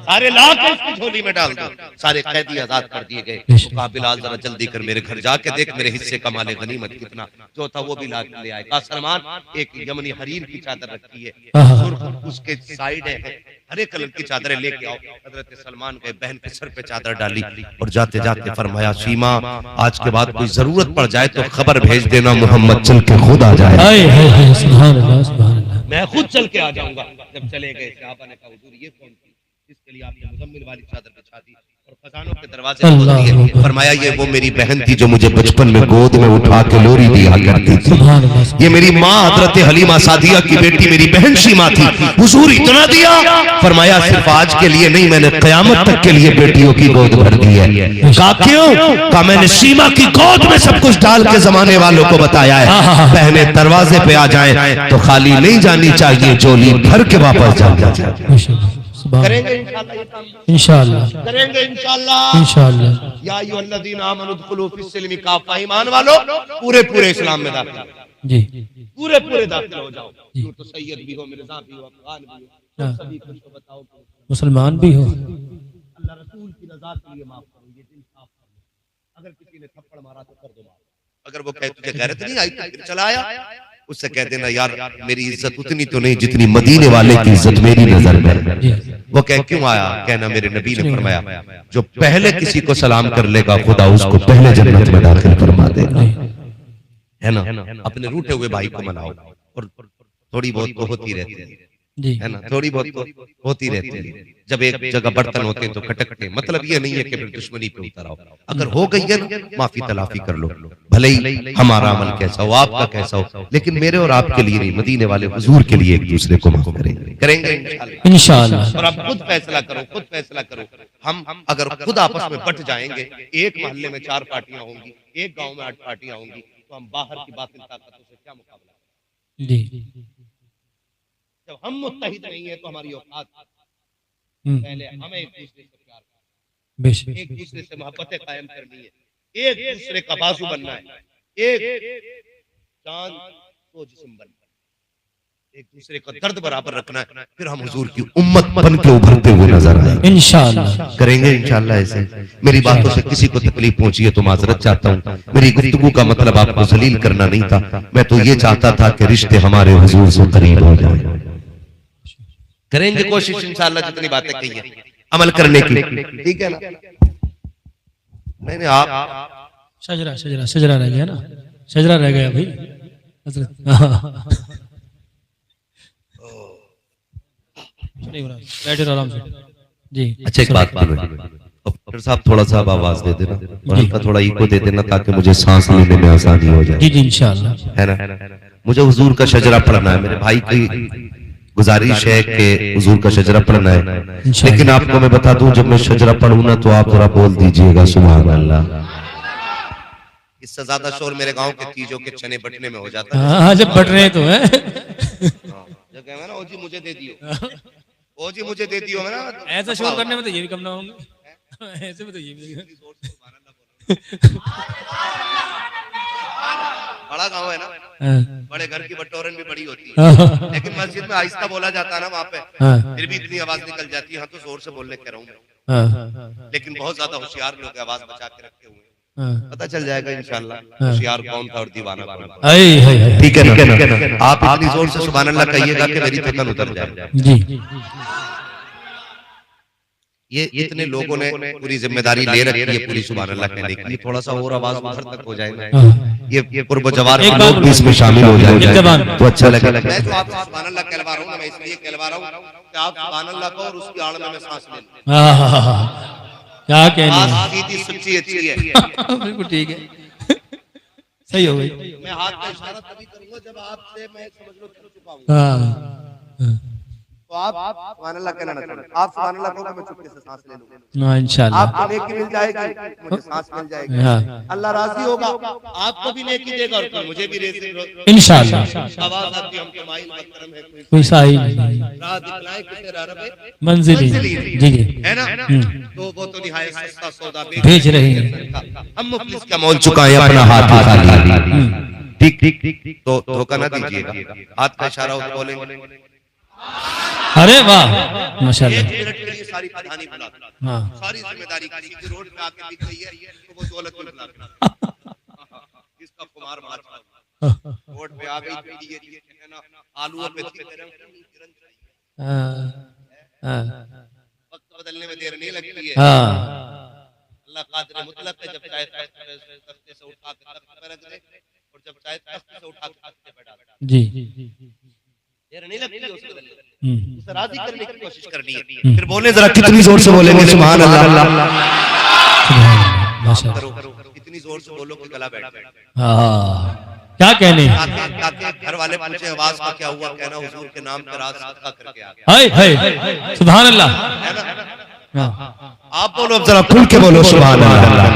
सारे लाके उसकी झोली में डाल दो। सारे कैदी आजाद कर दिए गए। बेशक। कहा बिलाल जरा जल्दी कर मेरे घर जाके देख मेरे हिस्से का माले गनीमत कितना, जो था वो भी ला के ले आए। कहा सलमान एक यमनी हरीर की चादर रखी है, हाँ। सुर्ख उसके साइड है, हरे कलर की चादरें लेके आओ। हजरत सलमान गए, बहन के सर पे चादर डाली और जाते जाते फरमाया सीमा आज के बाद कोई जरूरत पड़ जाए तो खबर भेज देना, मोहम्मद चल के खुद आ जाए। हाय हाय हाय सुभान अल्लाह सुभान अल्लाह। मैं खुद चल के आ जाऊंगा। जब चले गए सहाबा ने कहा हुजूर ये कौन थी जिसके लिए आपने मुजम्मिल वाली चादर बिछा दी और खजानों के दरवाजे खोल दिए? फरमाया ये वो मेरी बहन थी जो मुझे बचपन में गोद में उठा के लोरी दिया करती थी। सुभान अल्लाह। ये मेरी माँ हजरत हलीमा सादिया की बेटी मेरी बहन शीमा थी। हुजूर इतना दिया? फरमाया सिर्फ आज के लिए नहीं, मैंने कयामत तक के लिए बेटियों की गोद भर दी है। कहा क्यों? कहा मैंने शीमा की गोद में सब कुछ डाल के जमाने वालों को बताया है बहने दरवाजे पे आ जाए तो खाली नहीं जानी चाहिए, झोली भर के वापस जाना चाहिए। करेंगे इंशाअल्लाह ये काम, इंशाअल्लाह करेंगे इंशाअल्लाह। इंशाअल्लाह। या अय्युहल्लज़ीना आमनू दुखुलू फिस्सिल्मी काफ़ा, ईमान वालों पूरे पूरे इस्लाम में दाखिल, जी पूरे पूरे दाखिल हो जाओ। तू तो सैयद भी हो, मिर्जा भी हो, अफगान भी हो, हाँ। सभी कुछ तो बताओ। मुसलमान भी हो। अल्लाह रसूल की रजा के लिए माफ करो, ये दिल साफ कर लो। अगर किसी ने थप्पड़ मारा तो कर दो माफ। अगर वो कहे तुझे गैरत नहीं आई तो फिर चला आया, उससे कह देना यार मेरी इज्जत उतनी तो नहीं जितनी मदीने वाले की इज्जत मेरी नजर में। जी वो कह क्यों आया? कहना मेरे नबी ने फरमाया जो पहले किसी को सलाम कर लेगा खुदा उसको पहले जन्नत में दाखिल फरमा देगा, है ना? अपने रूठे हुए भाई को मनाओ और थोड़ी बहुत तो होती रहती है, जी है ना? थोड़ी बहुत तो होती रहती है। जब एक जगह बर्तन होते हैं तो खटकते, मतलब ये नहीं है कि फिर दुश्मनी पे उतर आओ। अगर हो गई है ना माफी तलाफी कर लो, भले ही हमारा अमल कैसा हो आपका कैसा हो, लेकिन मेरे और आपके लिए नहीं, मदीने वाले हुजूर के लिए एक दूसरे को माफ करेंगे, करेंगे इंशाअल्लाह। और आप खुद फैसला करो, खुद फैसला करो। हम अगर खुद आपस में बट जाएंगे, एक मोहल्ले में 4 पार्टियां होंगी, एक गांव में 8 पार्टियां होंगी, तो हम बाहर की बातिल ताकतों से क्या मुकाबला? जी जब हम मुत्तहिद नहीं है तो हमारी औकात, पहले हमें एक दूसरे से प्यार करना, बेशक एक दूसरे से मोहब्बतें कायम करनी है, एक दूसरे का बाजू बनना है, एक चांद को जिस्म बनना है, एक दूसरे का दर्द बराबर रखना है, फिर हम हुजूर की उम्मत बन के उभरते हुए नजर आएंगे। इंशाअल्लाह करेंगे इंशाअल्लाह ऐसे। मेरी बातों से किसी को तकलीफ पहुंची है तो माजरत चाहता हूँ। मेरी गुफ्तगू का मतलब आपको जलील करना नहीं था, मैं तो ये चाहता था कि रिश्ते हमारे हुजूर से करीब हो जाए। करेंगे कोशिश इंशाअल्लाह जितनी बातें कही है अमल करने की, ठीक है ना? नहीं आप शजरा शजरा शजरा रह गया ना, शजरा रह गया भाई हजरत। बैठे रहो आराम से जी। अच्छा एक बात बोलो डॉक्टर साहब, थोड़ा सा आवाज दे देना और हल्का थोड़ा इको दे देना ताकि मुझे सांस लेने में आसानी हो जाए। जी जी इंशाअल्लाह, है ना? मुझे हुजूर का शजरा पढ़ना है, मेरे भाई की गुजारिश है कि हुजूर का शजरा पढ़ना है, लेकिन आपको मैं बता दूं जब मैं शजरा पढ़ूं ना तो आप जरा बोल दीजिएगा सुभान अल्लाह। इससे ज्यादा शोर मेरे गांव के चीजों के चने बटने में हो जाता है। हाँ जब बट रहे तो है। जब कहे ना ओ जी मुझे दे दियो, ओ जी मुझे दे दियो, है ना? ऐसा शोर करने में तो ये भी कम ना होंगे, ऐसे में तो ये भी। बड़ा गांव है ना, हाँ। बड़े घर की बटोरन भी बड़ी होती है, लेकिन मस्जिद में आहिस्ता बोला जाता है ना वहाँ पे, हाँ। फिर भी इतनी आवाज निकल जाती है। हाँ तो जोर से बोलने कह रहा हूँ मैं, हाँ। लेकिन बहुत ज्यादा होशियार लोग आवाज बचा के रखे हुए हैं। हाँ। पता चल जाएगा इंशाल्लाह होशियार कौन था और दीवाना कौन था। हाय हाय हाय। ठीक है ना? आप इतनी जोर से सुभान अल्लाह कहिएगा कि मेरी थकन उतर जाए। जी ये इतने लोगों ने पूरी जिम्मेदारी ले रखी है पूरी सुभान अल्लाह कहने की, थोड़ा सा और आवाज उधर तक हो जाए ना, ये पूर्व जवार एक लोग भी इसमें शामिल हो जाए तो अच्छा लगेगा। मैं जो आपसे सुभान अल्लाह कहलवा रहा हूँ, मैं इसलिए कहलवा रहा हूँ कि आप सुभान अल्लाह को और उसकी आड़ में मैं सांस ले लूं। क्या कहना बात सीधी सच्ची अच्छी है। बिल्कुल ठीक है, सही हो गई। मैं हाथ का इशारा तभी करूंगा जब आपसे मैं समझ लो चुप चुका हूं। हाँ तो आप सुभान अल्लाह कहना ना छोड़ें। आप सुभान अल्लाह कहोगे, मैं चुपके से सांस ले लूंगा। हाँ, इंशाल्लाह। आपको नेकी मिल जाएगी, मुझे सांस मिल जाएगी। हाँ। अल्लाह राजी होगा, आपको भी नेकी देगा और फिर मुझे भी इंशाल्लाह। आवाज आती, हम तुम्हारी करम है, कोई साहिल नहीं, राह दिखलाए किसे राह रब मंजिल जी जी है ना। तो वो तो निहायत सस्ता सौदा भेज रहे हैं। हम मुफलिस का मोल चुकाएं अपना हाथ खाली। ठीक ठीक ठीक, तो धोखा ना दीजिएगा। हाथ का इशारा हो तो बोलेंगे। अरे वाह माशाल्लाह। 1 मिनट के लिए सारी कहानी बुला, हाँ। सारी जिम्मेदारी किसी की रोड पे आके बीत गई है तो वो दौलत में बुला इसका कुमार बड़ा चढ़ा रोड पे आ गई ये है ना, आलू पे वक्त बदलने में देर नहीं लगती है। अल्लाह कादिर मुतलक है, जब चाहे तख्ते से उठा के तख्त पे रख दे और जब चाहे तख्त से उठा के तख्त पे बैठा दे। जी देर नहीं लगती है उसको बदलने, उसे राजी करने की कोशिश करनी है। फिर बोले जरा कितनी जोर से बोलेंगे सुभान अल्लाह। माशाल्लाह। इतनी जोर से बोलो कि गला बैठ जाए। हाँ, क्या कहने। घर वाले पूछे आवाज का क्या हुआ, कहना हुजूर के नाम पे रात सदका करके आ गया। हाय हाय सुभान अल्लाह। हाँ। आप बोलो जरा खुल के बोलो सुभान अल्लाह।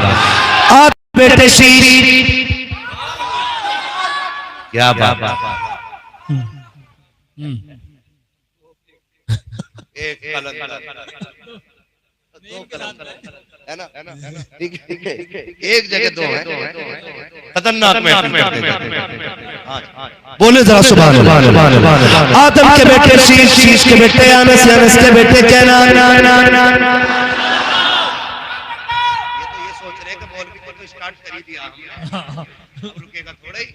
आप बेटे शीर क्या बात। एक गलत दो गलत है ना, ठीक है, एक जगह दो है खतरनाक में। बोले जरा सुभान अल्लाह। आदम के बेटे शीश, शीश के बेटे अनस, अनस के बेटे कैनान। ये तो ये सोच रहे कि मौलवी को तो स्टार्ट कर ही दिया, रुकेगा थोड़ा ही।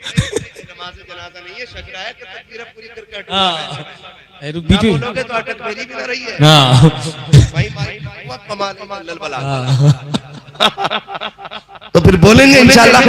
नमाज जनाजा नहीं है, शक रहा है कि तकबीर पूरी करके बोलोगे तो अटक मेरी भी ना रही है। भाई बहुत कमाल है बला। तो फिर बोलेंगे इंशाअल्लाह।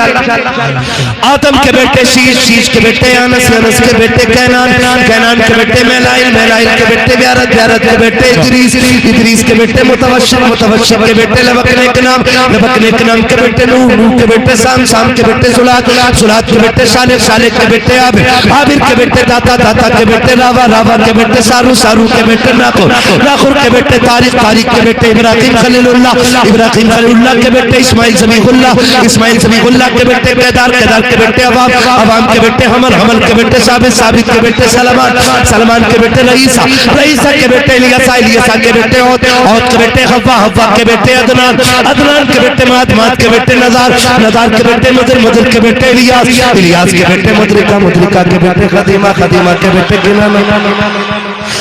आदम के बेटे शीश, शीश के बेटे अनस, अनस के बेटे कैनान, कैनान के बेटे मेलाइल, मेलाइल के बेटे ब्यारत, ब्यारत के बेटे इदरीस, इदरीस के बेटे मुतवश्शिर, मुतवश्शिर के बेटे लबकने के नाम, लबकने के नाम के बेटे नूह, नूह के बेटे साम, साम के बेटे सुलात, सुलात के बेटे सालेह, सालेह के बेटे आबिर, आबिर के बेटे दाता, दाता के बेटे रावा, रावा के बेटे सारू, सारू के बेटे नाखुर, नाखुर के बेटे तारिक, तारिक के बेटे इब्राहिम खलीलुल्लाह, इब्राहिम खलीलुल्लाह के बेटे इस्माइल ज़बीहुल्लाह, इस्माइल ज़बीहुल्लाह के बेटे केदार, केदार के बेटे अवाम, अवाम के बेटे हमल, हमल के बेटे साबित, साबित के बेटे सलमान, सलमान के बेटे रईसा, रईसा के बेटे इलियासा, इलियासा के बेटे औद, औद के बेटे हव्वा, हव्वा के बेटे अदनान, अदनान के बेटे माद, माद के बेटे नज़ार, नज़ार के बेटे मुदर, मुदर के बेटे इलियास, इलियास के बेटे मुद्रिका, मुद्रिका के बेटे खदीमा, खदीमा के बेटे गिनाना,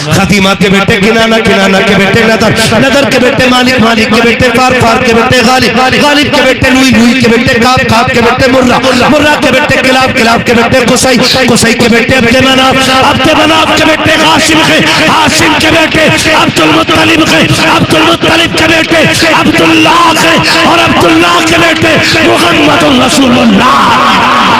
खदीमा के बेटे गिनाना, गिनाना के बेटे नदर, नदर के बेटे मालिक, मालिक के बेटे फार, फार के बेटे गालिब, गालिब के बेटे लुई, लुई के बेटे काब, काब के बेटे मुर्रा, मुर्रा के बेटे किलाब, किलाब के बेटे कुसई, कुसई के बेटे अब्दे मनाफ, अब्दे मनाफ के बेटे हाशिम के, हाशिम के बेटे अब्दुल मुत्तलिब के, अब्दुल मुत्तलिब के बेटे अब्दुल्लाह के, और अब्दुल्लाह के बेटे मुहम्मदुर रसूलुल्लाह।